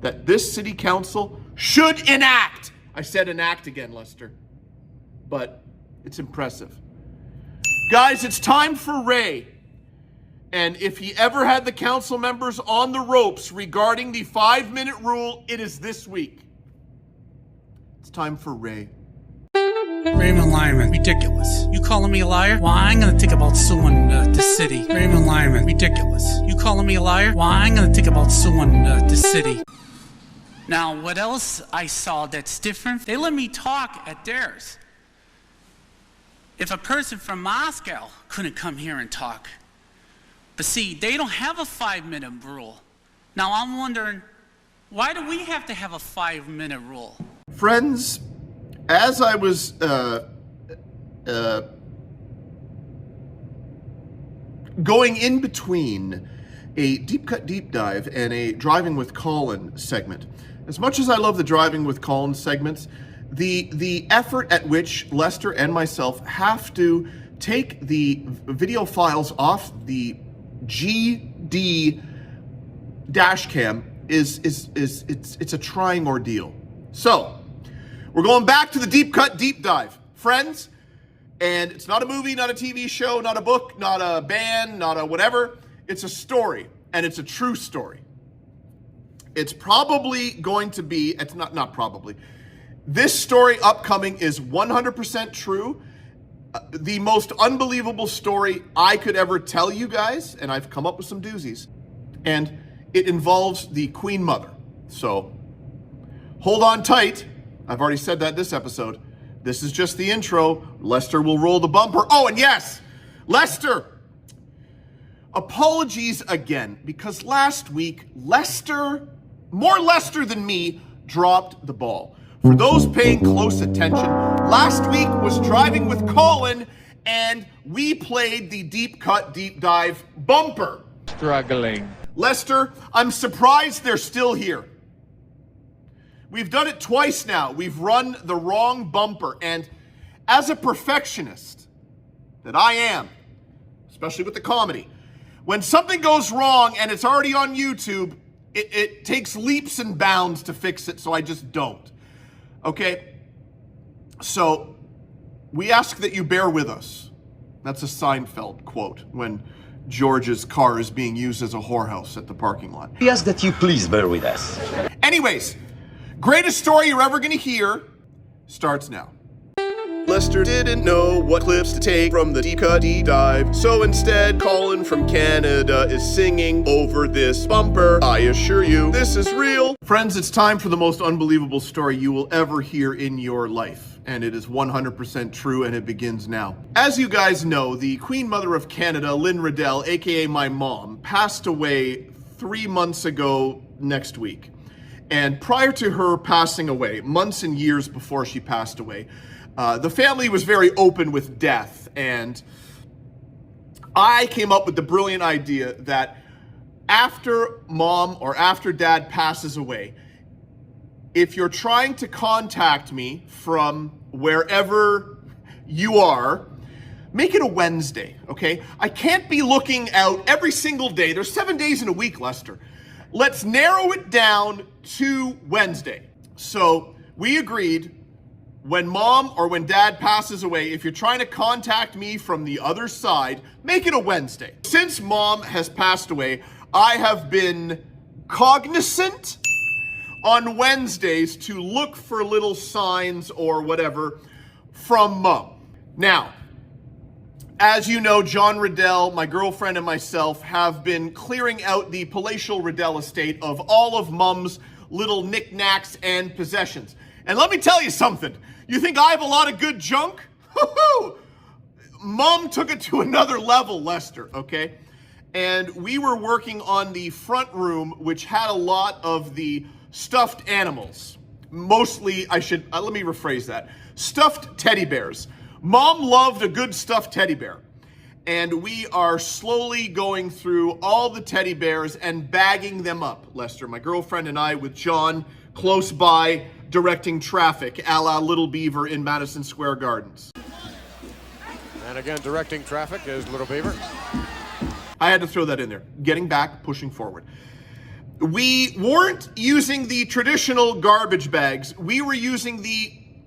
that this city council should enact. I said enact again, Lester, but it's impressive. Guys, it's time for Ray. And if he ever had the council members on the ropes regarding the 5-minute rule, it is this week. It's time for Ray. Raymond Lyman, ridiculous. You calling me a liar? Well, I ain't gonna think about suing the city. Raymond Lyman, ridiculous. You calling me a liar? Well, I ain't gonna think about suing the city. Now, what else I saw that's different? They let me talk at theirs. if a person from Moscow couldn't come here and talk. But see, they don't have a 5-minute rule. Now I'm wondering, why do we have to have a 5-minute rule? Friends, as I was going in between a Deep Cut Deep Dive and a Driving with Colin segment, as much as I love the Driving with Colin segments, the effort at which Lester and myself have to take the video files off the GD dash cam it's a trying ordeal. So we're going back to the Deep Cut Deep Dive, friends, and it's not a movie, not a TV show, not a book, not a band, not a whatever. It's a story, and it's a true story. It's probably going to be, it's not probably. This story upcoming is 100% true. The most unbelievable story I could ever tell you guys, and I've come up with some doozies, and it involves the Queen Mother. So hold on tight. I've already said that this episode. This is just the intro. Lester will roll the bumper. Oh, and yes, Lester, apologies again, because last week, Lester, more Lester than me, dropped the ball. For those paying close attention, last week was Driving with Colin, and we played the Deep Cut Deep Dive bumper. Struggling. Lester, I'm surprised they're still here. We've done it twice now. We've run the wrong bumper, and as a perfectionist that I am, especially with the comedy, when something goes wrong and it's already on YouTube, it takes leaps and bounds to fix it, so I just don't. Okay? So, we ask that you bear with us. That's a Seinfeld quote when George's car is being used as a whorehouse at the parking lot. We ask that you please bear with us. Anyways, greatest story you're ever gonna hear starts now. Lester didn't know what clips to take from the Deep Cut Deep Dive, so instead Colin from Canada is singing over this bumper. I assure you, this is real. Friends, it's time for the most unbelievable story you will ever hear in your life, and it is 100% true, and it begins now. As you guys know, the Queen Mother of Canada, Lynn Riddell, aka my mom, passed away 3 months ago next week. And prior to her passing away, months and years before she passed away, the family was very open with death, and I came up with the brilliant idea that after mom or after dad passes away, if you're trying to contact me from wherever you are, make it a Wednesday, okay? I can't be looking out every single day. There's 7 days in a week, Lester. Let's narrow it down to Wednesday. So we agreed, when mom or when dad passes away, if you're trying to contact me from the other side, make it a Wednesday. Since mom has passed away, I have been cognizant on Wednesdays to look for little signs or whatever from mom. Now, as you know, John Riddell, my girlfriend, and myself have been clearing out the palatial Riddell estate of all of mom's little knickknacks and possessions. And let me tell you something. You think I have a lot of good junk? Woo-hoo! Mom took it to another level, Lester, okay? And we were working on the front room, which had a lot of the stuffed animals. Mostly, let me rephrase that. Stuffed teddy bears. Mom loved a good stuffed teddy bear. And we are slowly going through all the teddy bears and bagging them up, Lester. My girlfriend and I, with John close by, directing traffic, a la Little Beaver in Madison Square Gardens. And again, directing traffic is Little Beaver. I had to throw that in there. Getting back, pushing forward. We weren't using the traditional garbage bags. We were using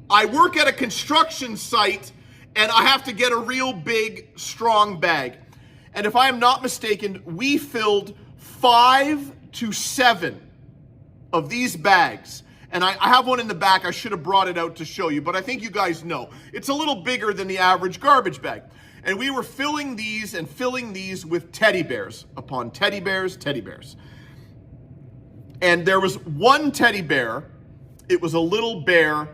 I work at a construction site, and I have to get a real big, strong bag. And if I am not mistaken, we filled 5 to 7 of these bags. And I have one in the back. I should have brought it out to show you, but I think you guys know. It's a little bigger than the average garbage bag. And we were filling these with teddy bears upon teddy bears, teddy bears. And there was one teddy bear. It was a little bear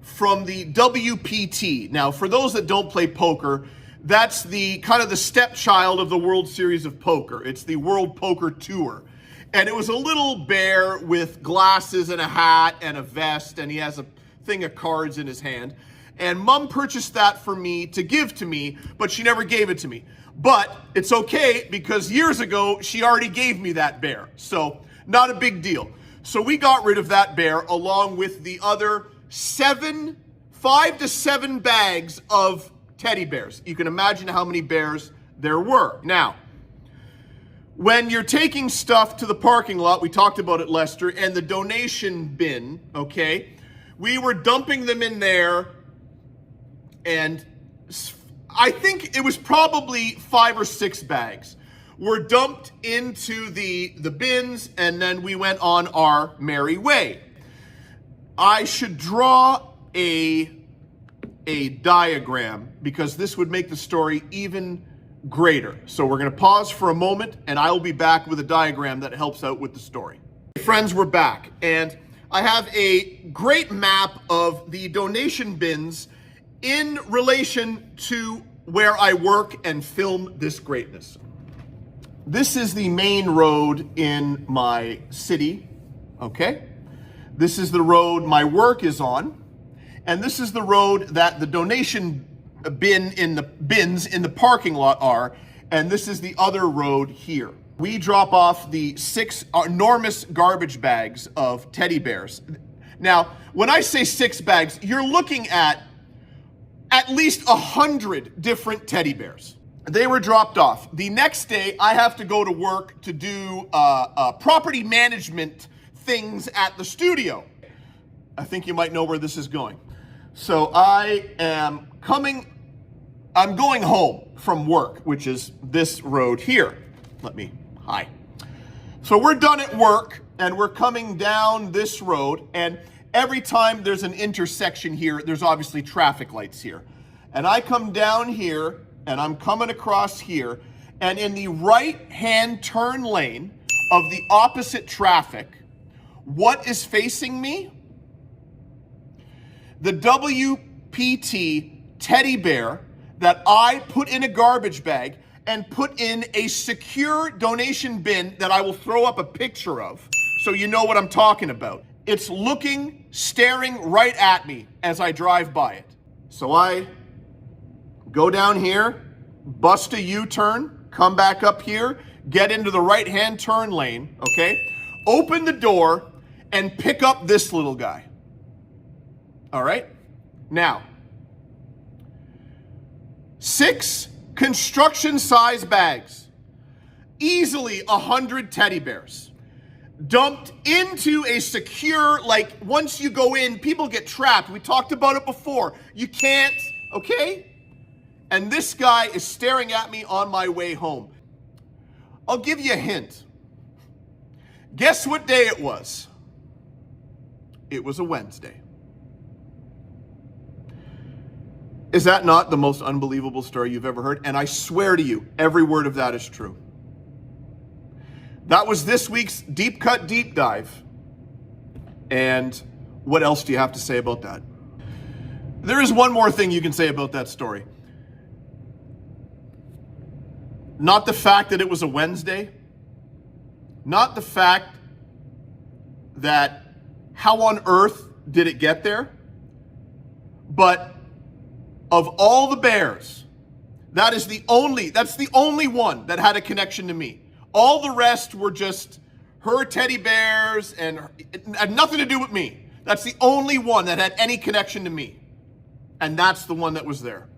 from the WPT. Now, for those that don't play poker, that's the kind of the stepchild of the World Series of Poker. It's the World Poker Tour. And it was a little bear with glasses and a hat and a vest, and he has a thing of cards in his hand. And Mom purchased that for me to give to me, but she never gave it to me. But it's okay because years ago, she already gave me that bear. So not a big deal. So we got rid of that bear along with the other 5 to 7 bags of teddy bears. You can imagine how many bears there were. Now, when you're taking stuff to the parking lot, we talked about it, Lester, and the donation bin, okay? We were dumping them in there, and I think it was probably 5 or 6 bags were dumped into the bins, and then we went on our merry way. I should draw a diagram because this would make the story even greater. So we're going to pause for a moment, and I will be back with a diagram that helps out with the story. Friends, we're back, and I have a great map of the donation bins in relation to where I work and film this greatness. This is the main road in my city, okay? This is the road my work is on, and this is the road that the donation bins in the parking lot are, and this is the other road here. We drop off the 6 enormous garbage bags of teddy bears. Now, when I say 6 bags, you're looking at least 100 different teddy bears. They were dropped off. The next day, I have to go to work to do property management things at the studio. I think you might know where this is going. So I'm going home from work, which is this road here. Hi. So we're done at work, and we're coming down this road, and every time there's an intersection here, there's obviously traffic lights here. And I come down here, and I'm coming across here, and in the right-hand turn lane of the opposite traffic, what is facing me? The WPT teddy bear that I put in a garbage bag and put in a secure donation bin that I will throw up a picture of so you know what I'm talking about. It's staring right at me as I drive by it. So I go down here, bust a U-turn, come back up here, get into the right-hand turn lane, okay? Open the door and pick up this little guy. All right? Now, 6 construction-size bags, easily 100 teddy bears, dumped into a secure, like once you go in, people get trapped. We talked about it before. You can't, okay? And this guy is staring at me on my way home. I'll give you a hint. Guess what day it was? It was a Wednesday. Is that not the most unbelievable story you've ever heard? And I swear to you, every word of that is true. That was this week's Deep Cut Deep Dive. And what else do you have to say about that? There is one more thing you can say about that story. Not the fact that it was a Wednesday. Not the fact that how on earth did it get there? But of all the bears, that's the only one that had a connection to me. All the rest were just her teddy bears and it had nothing to do with me. That's the only one that had any connection to me. And that's the one that was there.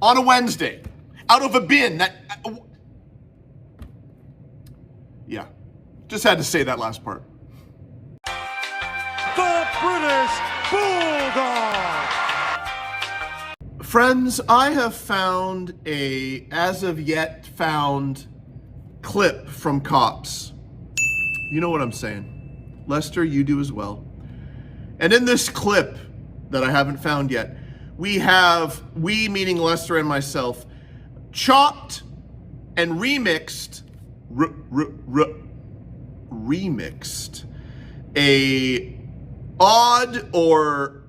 On a Wednesday, out of a bin yeah, just had to say that last part. The British Bulldog! Friends, I have found a, as of yet found, clip from Cops. You know what I'm saying. Lester, you do as well. And in this clip that I haven't found yet, we meaning Lester and myself, chopped and remixed a odd or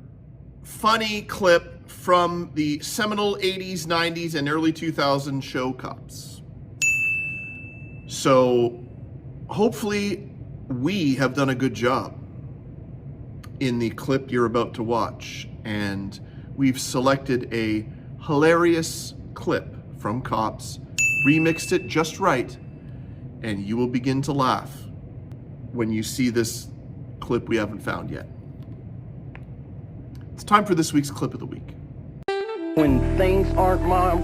funny clip from the seminal 80s, 90s, and early 2000s show Cops. So hopefully we have done a good job in the clip you're about to watch, and we've selected a hilarious clip from Cops, remixed it just right, and you will begin to laugh when you see this clip we haven't found yet. It's time for this week's clip of the week. When things aren't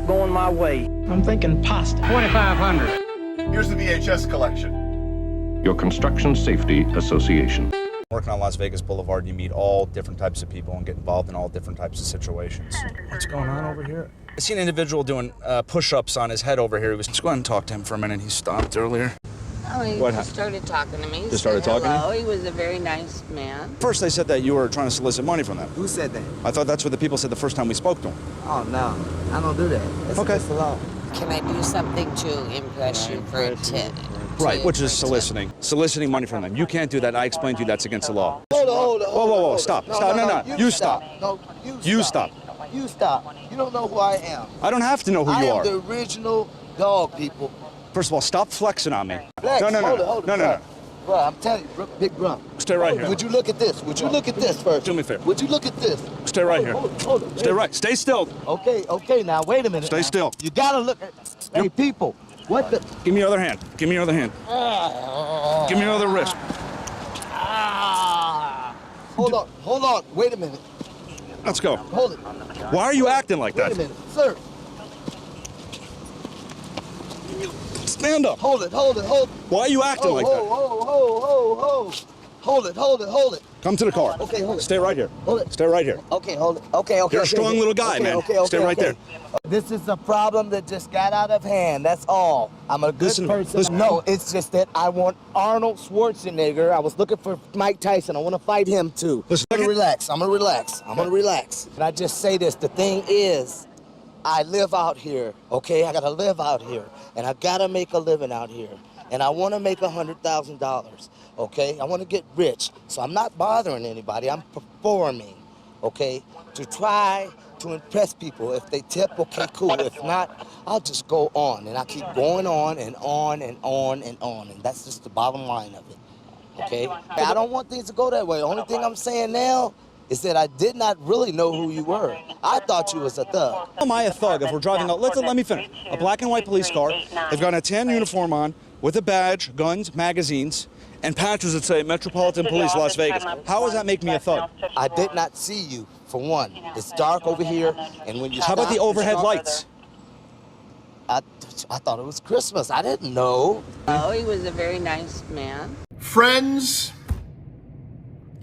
going my way, I'm thinking pasta. 2,500. Here's the VHS collection. Your Construction Safety Association. Working on Las Vegas Boulevard, you meet all different types of people and get involved in all different types of situations. What's going on over here? I seen an individual doing push-ups on his head over here. Let's go ahead and talk to him for a minute. He stopped earlier. Oh, he just started talking to me. Just started talking to you? He was a very nice man. First, they said that you were trying to solicit money from them. Who said that? I thought that's what the people said the first time we spoke to them. Oh, no. I don't do that. That's against the law. Can I do something to impress you for a tip? Right, which is soliciting. Soliciting money from them. You can't do that. I explained to you that's against the law. Hold on. Whoa. Stop. No. You stop. No, You stop. You stop. You don't know who I am. I don't have to know who you are. I am the original dog, people. First of all, stop flexing on me. Flex. No. No. Bro, I'm telling you, big bro. Stay right here. Would you look at this? Would you look at this first? Do me a favor. Would you look at this? Stay right here. Hold it. Stay right. Stay still. Okay, now, wait a minute. Stay still. You gotta look at... Hey, people, what the... Give me your other hand. Give me your other hand. Give me your other wrist. Hold on. Wait a minute. Let's go. Hold it. Why are you acting like that? Wait a minute, sir. Stand up. Hold it. Why are you acting like that? Hold it. Come to the car. Okay, hold it. Stay right here. Hold it. Stay right here. Okay, hold it. Okay. You're a strong little guy, man. Stay right there. This is a problem that just got out of hand. That's all. I'm a good person. Listen. No, it's just that I want Arnold Schwarzenegger. I was looking for Mike Tyson. I want to fight him too. Listen, I'm gonna relax. And I just say this. The thing is, I live out here. Okay, I gotta live out here, and I gotta make a living out here. And I want to make $100,000. Okay, I want to get rich, so I'm not bothering anybody. I'm performing, okay, to try to impress people. If they tip, okay, cool. If not, I'll just go on, and I keep going on and on and on and on, and that's just the bottom line of it, okay? I don't want things to go that way. The only thing I'm saying now is that I did not really know who you were. I thought you was a thug. How am I a thug if we're driving out? Let me finish. A black and white police car. They've got a tan uniform on with a badge, guns, magazines, and patches that say Metropolitan Police Las Vegas. How does that make me a thug? I did not see you, for one. It's dark over here, and when you How about the overhead lights? I thought it was Christmas. I didn't know. Oh, he was a very nice man. Friends,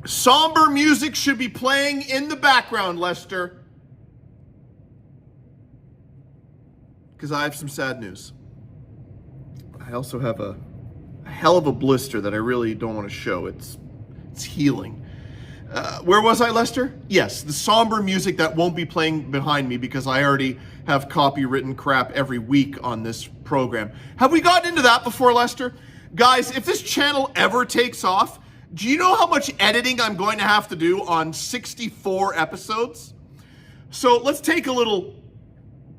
somber music should be playing in the background, Lester. Because I have some sad news. I also have a hell of a blister that I really don't want to show. It's healing. Where was I, Lester? Yes, the somber music that won't be playing behind me because I already have copywritten crap every week on this program. Have we gotten into that before, Lester? Guys, if this channel ever takes off, do you know how much editing I'm going to have to do on 64 episodes? So let's take a little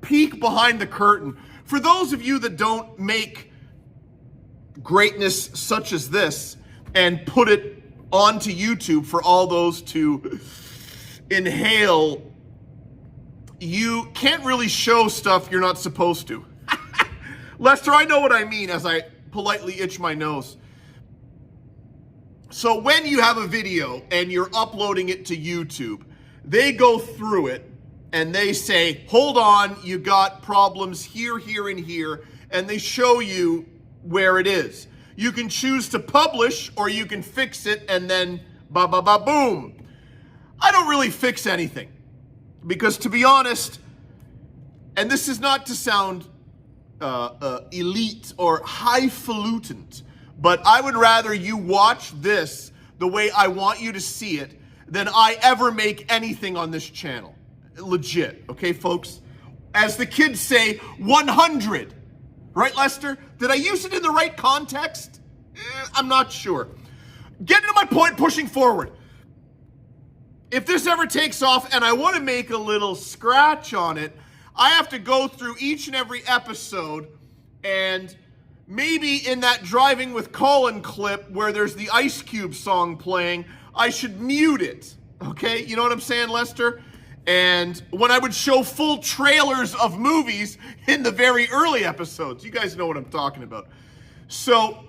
peek behind the curtain. For those of you that don't make greatness such as this and put it onto YouTube for all those to inhale, you can't really show stuff you're not supposed to. Lester, I know what I mean as I politely itch my nose. So when you have a video and you're uploading it to YouTube, they go through it and they say, hold on, you got problems here, here, and here, and they show you where it is. You can choose to publish or you can fix it and then boom. I don't really fix anything because, to be honest, and this is not to sound elite or highfalutin, but I would rather you watch this the way I want you to see it than I ever make anything on this channel. Legit, okay, folks? As the kids say, 100. Right, Lester? Did I use it in the right context? I'm not sure. Getting to my point, pushing forward. if this ever takes off and I want to make a little scratch on it, I have to go through each and every episode, and maybe in that Driving with Colin clip where there's the Ice Cube song playing, I should mute it. Okay? You know what I'm saying, Lester? And when I would show full trailers of movies in the very early episodes, you guys know what I'm talking about. So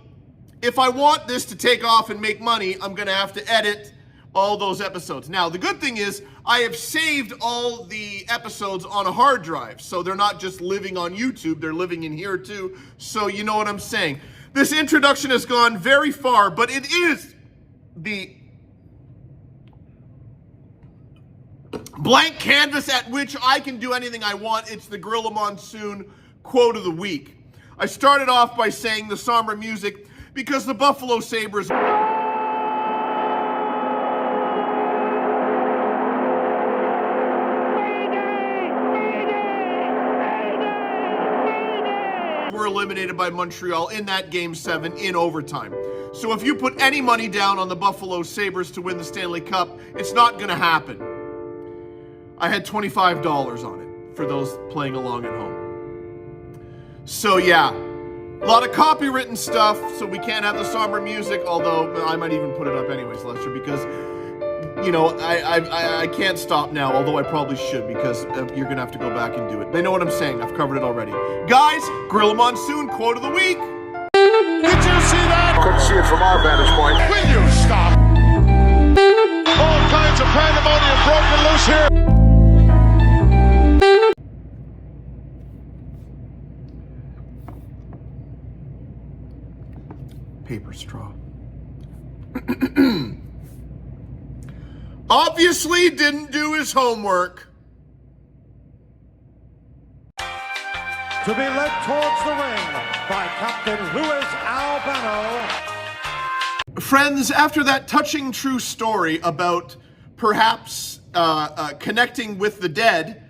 if I want this to take off and make money, I'm going to have to edit all those episodes. Now, the good thing is I have saved all the episodes on a hard drive, so they're not just living on YouTube, they're living in here too, so you know what I'm saying. This introduction has gone very far, but it is the blank canvas at which I can do anything I want. It's the Gorilla Monsoon quote of the week. I started off by saying the somber music because the Buffalo Sabres were eliminated by Montreal in that Game 7 in overtime. So if you put any money down on the Buffalo Sabres to win the Stanley Cup, it's not going to happen. I had $25 on it for those playing along at home. So yeah, a lot of copywritten stuff, so we can't have the somber music, although I might even put it up anyways, Lester, because, you know, I can't stop now, although I probably should, because you're going to have to go back and do it. They know what I'm saying. I've covered it already. Guys, Gorilla Monsoon quote of the week. Did you see that? Couldn't see it from our vantage point. Will you stop? All kinds of pandemonium broken loose here. Paper straw. Obviously didn't do his homework. To be led towards the ring by Captain Louis Albano. Friends, after that touching true story about perhaps connecting with the dead,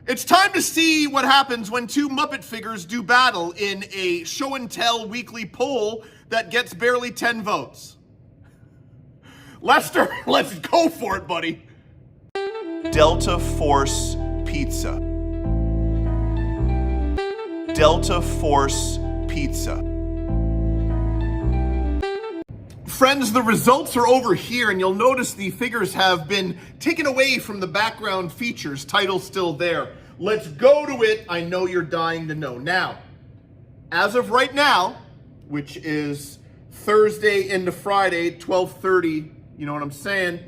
it's time to see what happens when two Muppet figures do battle in a show and tell weekly poll that gets barely 10 votes. Lester, let's go for it, buddy. Delta Force Pizza. Delta Force Pizza. Friends, the results are over here, and you'll notice the figures have been taken away from the background features. Title still there. Let's go to it. I know you're dying to know. Now, as of right now, which is Thursday into Friday, 12:30, you know what I'm saying?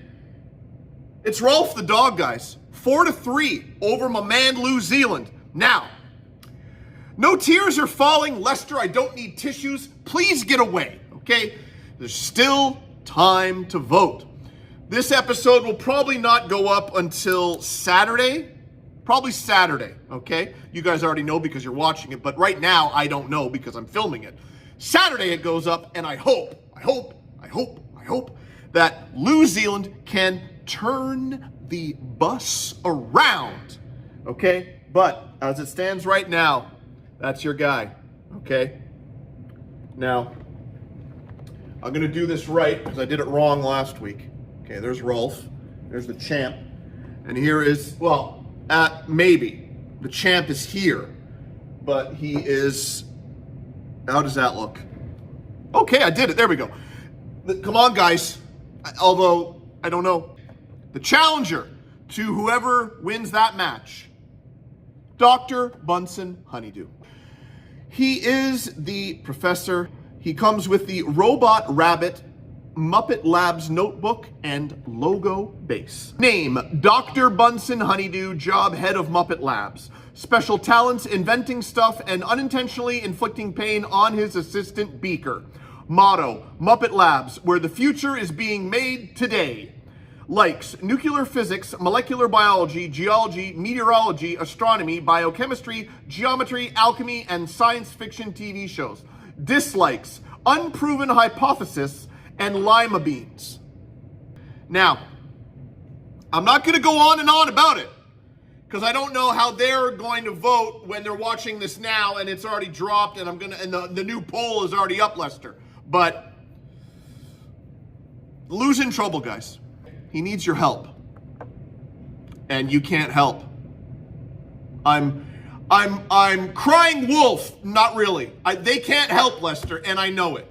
It's Rolf the dog, guys. 4-3 over my man, New Zealand. Now, no tears are falling. Lester, I don't need tissues. Please get away, okay? There's still time to vote. This episode will probably not go up until Saturday. Probably Saturday, okay? You guys already know because you're watching it, but right now I don't know because I'm filming it. Saturday it goes up, and I hope that New Zealand can turn the bus around, okay? But as it stands right now, that's your guy, okay? Now, I'm gonna do this right because I did it wrong last week. Okay, there's Rolf, there's the champ, and here is, well, maybe. The champ is here, but he is, how does that look? Okay, I did it, there we go. Come on, guys. Although, I don't know. The challenger to whoever wins that match, Dr. Bunsen Honeydew. He is the professor. He comes with the Robot Rabbit Muppet Labs notebook and logo base. Name, Dr. Bunsen Honeydew, job head of Muppet Labs. Special talents, inventing stuff and unintentionally inflicting pain on his assistant Beaker. Motto, Muppet Labs, where the future is being made today. Likes, nuclear physics, molecular biology, geology, meteorology, astronomy, biochemistry, geometry, alchemy, and science fiction TV shows. Dislikes, unproven hypothesis, and lima beans. Now, I'm not going to go on and on about it, because I don't know how they're going to vote when they're watching this now, and it's already dropped, and the new poll is already up, Lester. But Lou's in trouble, guys. He needs your help. and you can't help. I'm crying wolf. Not really. They can't help, Lester, and I know it.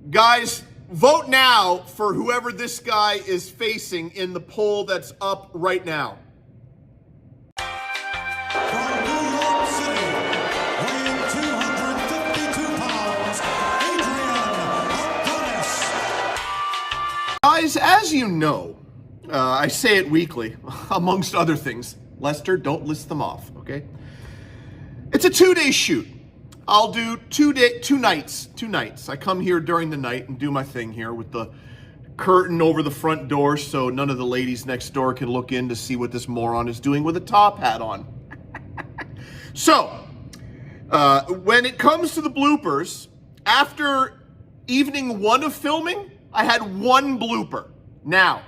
Guys, vote now for whoever this guy is facing in the poll that's up right now. From New York City, weighing 252 pounds, Adrian Adonis. Guys, as you know, I say it weekly, amongst other things. Lester, don't list them off, okay? It's a 2-day shoot. I'll do 2 nights. I come here during the night and do my thing here with the curtain over the front door so none of the ladies next door can look in to see what this moron is doing with a top hat on. So, when it comes to the bloopers, after evening 1 of filming, I had 1 blooper. Now,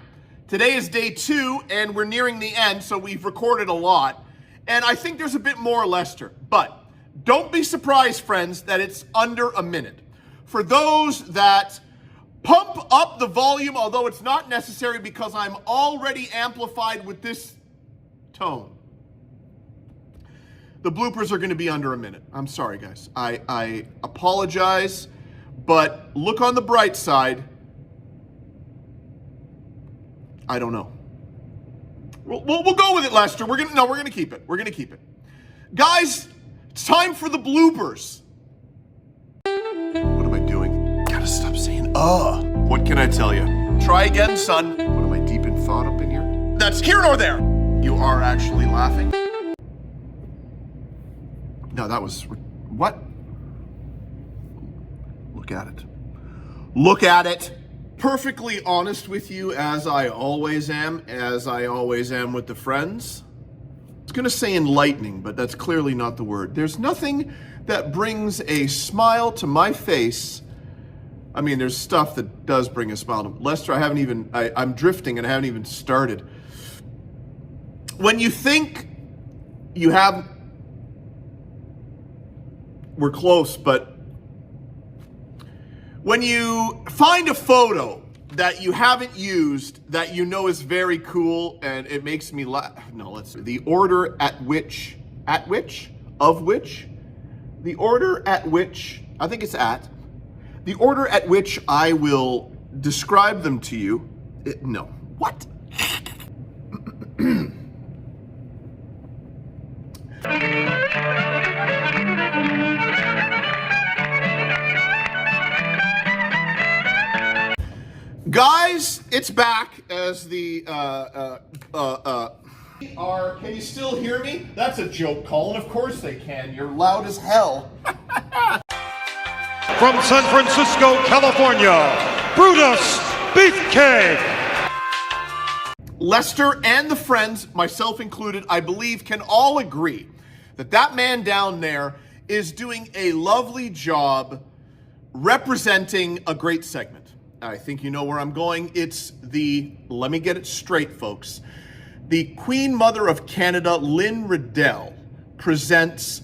today is day 2 and we're nearing the end, so we've recorded a lot. And I think there's a bit more, Lester, but don't be surprised, friends, that it's under a minute. For those that pump up the volume, although it's not necessary because I'm already amplified with this tone, the bloopers are going to be under a minute. I'm sorry, guys. I apologize, but look on the bright side. I don't know. We'll go with it, Lester. We're gonna keep it. We're gonna keep it, guys. It's time for the bloopers. What am I doing? Gotta stop saying, What can I tell you? Try again, son. What am I deep in thought up in here? That's here nor there. You are actually laughing? No, that was, what? Look at it. Look at it. Perfectly honest with you, as I always am with the friends. I was going to say enlightening, but that's clearly not the word. There's nothing that brings a smile to my face. I mean, there's stuff that does bring a smile to Lester. I'm drifting and I haven't even started. When you think you have, we're close, but when you find a photo that you haven't used that you know is very cool and it makes me laugh. No, let's see. The order at which, I think it's the order at which I will describe them to you. No. What? Guys, it's back as the, can you still hear me? That's a joke, Colin. Of course they can. You're loud as hell. From San Francisco, California, Brutus Beefcake. Lester and the friends, myself included, I believe can all agree that that man down there is doing a lovely job representing a great segment. I think you know where I'm going. It's the, let me get it straight, folks. The Queen Mother of Canada, Lynn Riddell, presents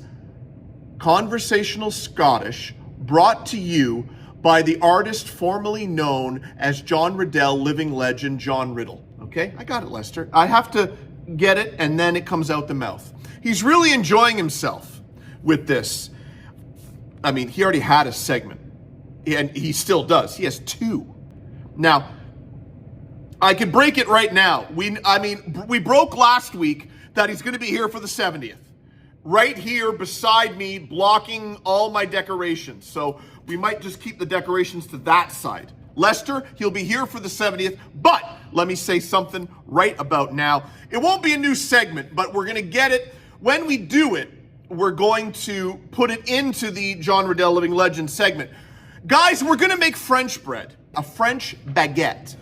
Conversational Scottish, brought to you by the artist formerly known as John Riddell, living legend John Riddle. Okay, I got it, Lester. I have to get it, and then it comes out the mouth. He's really enjoying himself with this. I mean, he already had a segment. And he still does. He has 2. Now, I can break it right now. We broke last week that he's going to be here for the 70th. Right here beside me, blocking all my decorations. So we might just keep the decorations to that side. Lester, he'll be here for the 70th, but let me say something right about now. It won't be a new segment, but we're going to get it. When we do it, we're going to put it into the John Riddell Living Legend segment. Guys, we're gonna make French bread, a French baguette.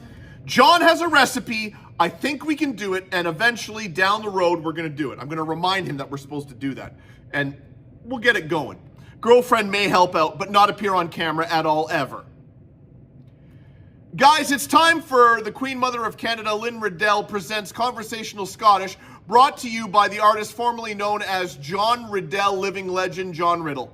John has a recipe. I think we can do it, and eventually down the road, we're gonna do it. I'm gonna remind him that we're supposed to do that, and we'll get it going. Girlfriend may help out, but not appear on camera at all, ever. Guys, it's time for the Queen Mother of Canada, Lynn Riddell, presents Conversational Scottish, brought to you by the artist formerly known as John Riddell, living legend John Riddle.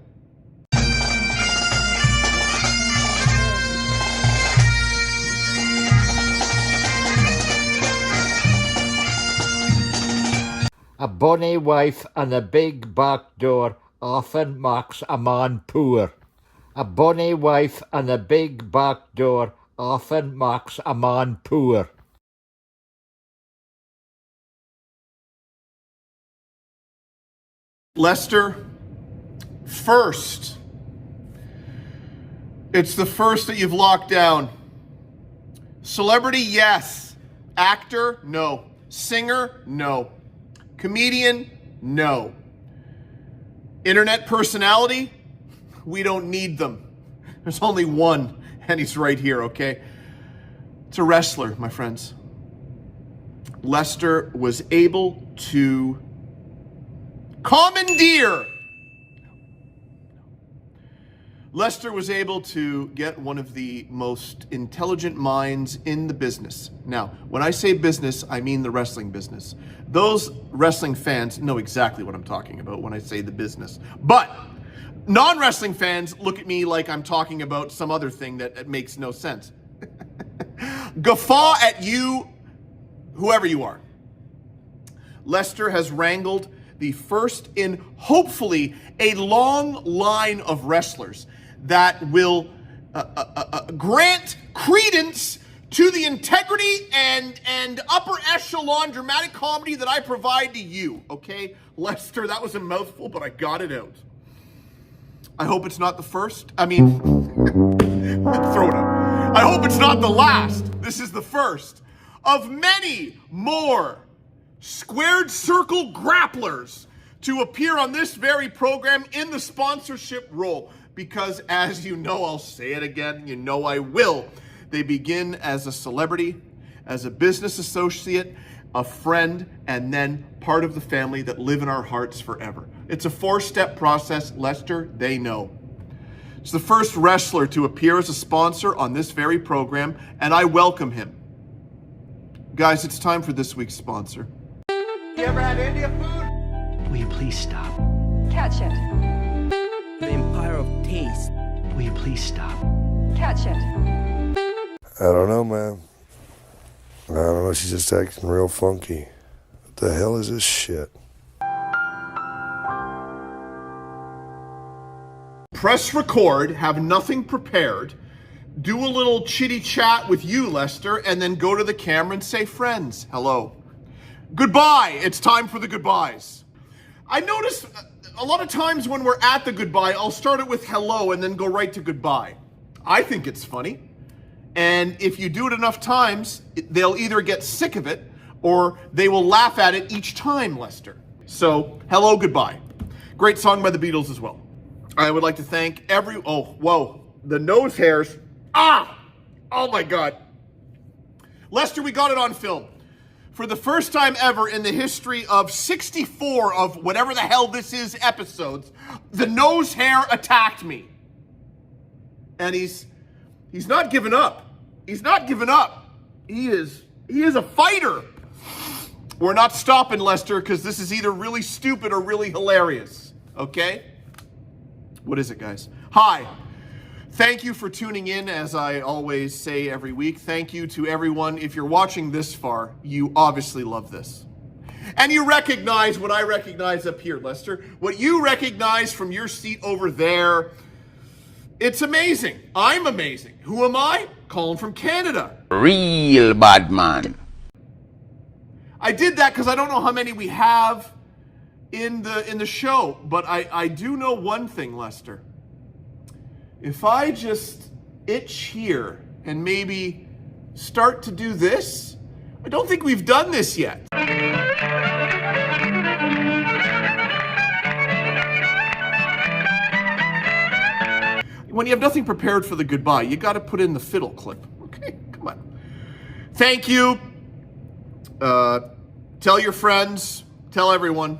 bonny wife and a big back door often makes a man poor. A bonny wife and a big back door often makes a man poor. Lester, first. It's the first that you've locked down. Celebrity, yes. Actor, no. Singer, no. Comedian, no. Internet personality, we don't need them. There's only one, and he's right here, okay? It's a wrestler, my friends. Lester was able to commandeer. Lester was able to get one of the most intelligent minds in the business. Now, when I say business, I mean the wrestling business. Those wrestling fans know exactly what I'm talking about when I say the business. But non-wrestling fans look at me like I'm talking about some other thing that makes no sense. Guffaw at you, whoever you are. Lester has wrangled the first in hopefully a long line of wrestlers that will grant credence to the integrity and upper echelon dramatic comedy that I provide to you, okay? Lester, that was a mouthful, but I got it out. I hope it's not the first. I mean, throw it up. I hope it's not the last. This is the first of many more squared circle grapplers to appear on this very program in the sponsorship role. Because as you know, I'll say it again, you know I will. They begin as a celebrity, as a business associate, a friend, and then part of the family that live in our hearts forever. It's a 4-step process. Lester, they know. It's the first wrestler to appear as a sponsor on this very program, and I welcome him. Guys, it's time for this week's sponsor. You ever had India food? Will you please stop? Catch it. The Empire of Taste. Will you please stop? Catch it. I don't know, man. I don't know, she's just acting real funky. What the hell is this shit? Press record, have nothing prepared, do a little chitty chat with you, Lester, and then go to the camera and say, friends, hello. Goodbye, it's time for the goodbyes. I notice a lot of times when we're at the goodbye, I'll start it with hello and then go right to goodbye. I think it's funny. And if you do it enough times, they'll either get sick of it or they will laugh at it each time, Lester. So, hello, goodbye. Great song by the Beatles as well. I would like to thank the nose hairs. Oh my God. Lester, we got it on film. For the first time ever in the history of 64 of whatever the hell this is episodes, the nose hair attacked me. And he's not giving up. He's not giving up. He is a fighter. We're not stopping, Lester, because this is either really stupid or really hilarious. Okay? What is it, guys? Hi. Thank you for tuning in, as I always say every week. Thank you to everyone. If you're watching this far, you obviously love this. And you recognize what I recognize up here, Lester. What you recognize from your seat over there. It's amazing. I'm amazing. Who am I? Colin from Canada. Real bad man. I did that because I don't know how many we have in the show, but I do know one thing, Lester. If I just itch here and maybe start to do this, I don't think we've done this yet. When you have nothing prepared for the goodbye, you got to put in the fiddle clip. Okay, come on. Thank you. Tell your friends. Tell everyone.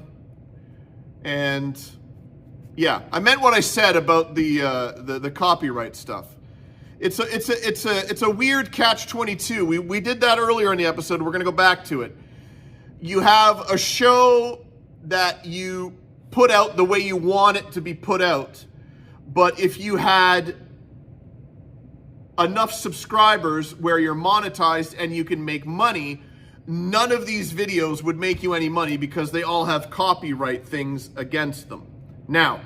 And yeah, I meant what I said about the copyright stuff. It's a weird catch-22. We did that earlier in the episode. We're going to go back to it. You have a show that you put out the way you want it to be put out. But if you had enough subscribers where you're monetized and you can make money, none of these videos would make you any money because they all have copyright things against them. Now,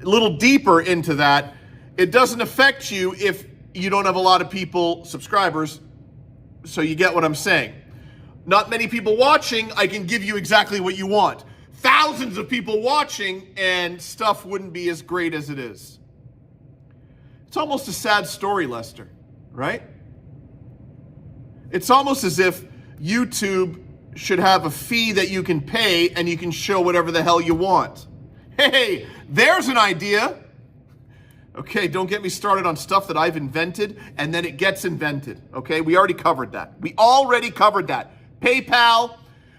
a little deeper into that, it doesn't affect you if you don't have a lot of people, subscribers, so you get what I'm saying. Not many people watching, I can give you exactly what you want. Thousands of people watching, and stuff wouldn't be as great as it is. It's almost a sad story, Lester, right? It's almost as if YouTube should have a fee that you can pay and you can show whatever the hell you want. Hey, there's an idea. Okay, don't get me started on stuff that I've invented and then it gets invented. Okay, we already covered that. PayPal,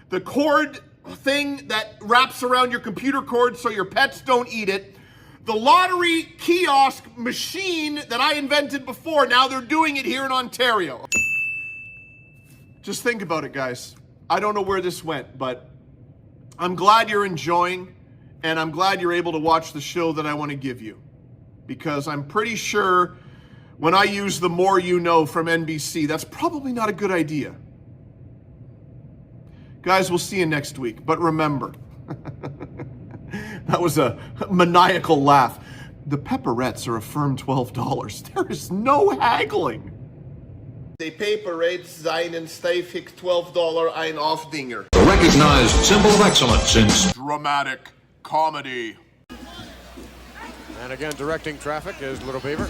the cord thing that wraps around your computer cord so your pets don't eat it. The lottery kiosk machine that I invented before, now they're doing it here in Ontario. Just think about it, guys. I don't know where this went, but I'm glad you're enjoying, and I'm glad you're able to watch the show that I want to give you. Because I'm pretty sure when I use The More You Know from NBC, that's probably not a good idea. Guys, we'll see you next week. But remember, that was a maniacal laugh. The pepperettes are a firm $12. There is no haggling. De paperette seinen stijfig $12 ein Aufdinger. A recognized symbol of excellence since dramatic comedy. And again, directing traffic is Little Beaver.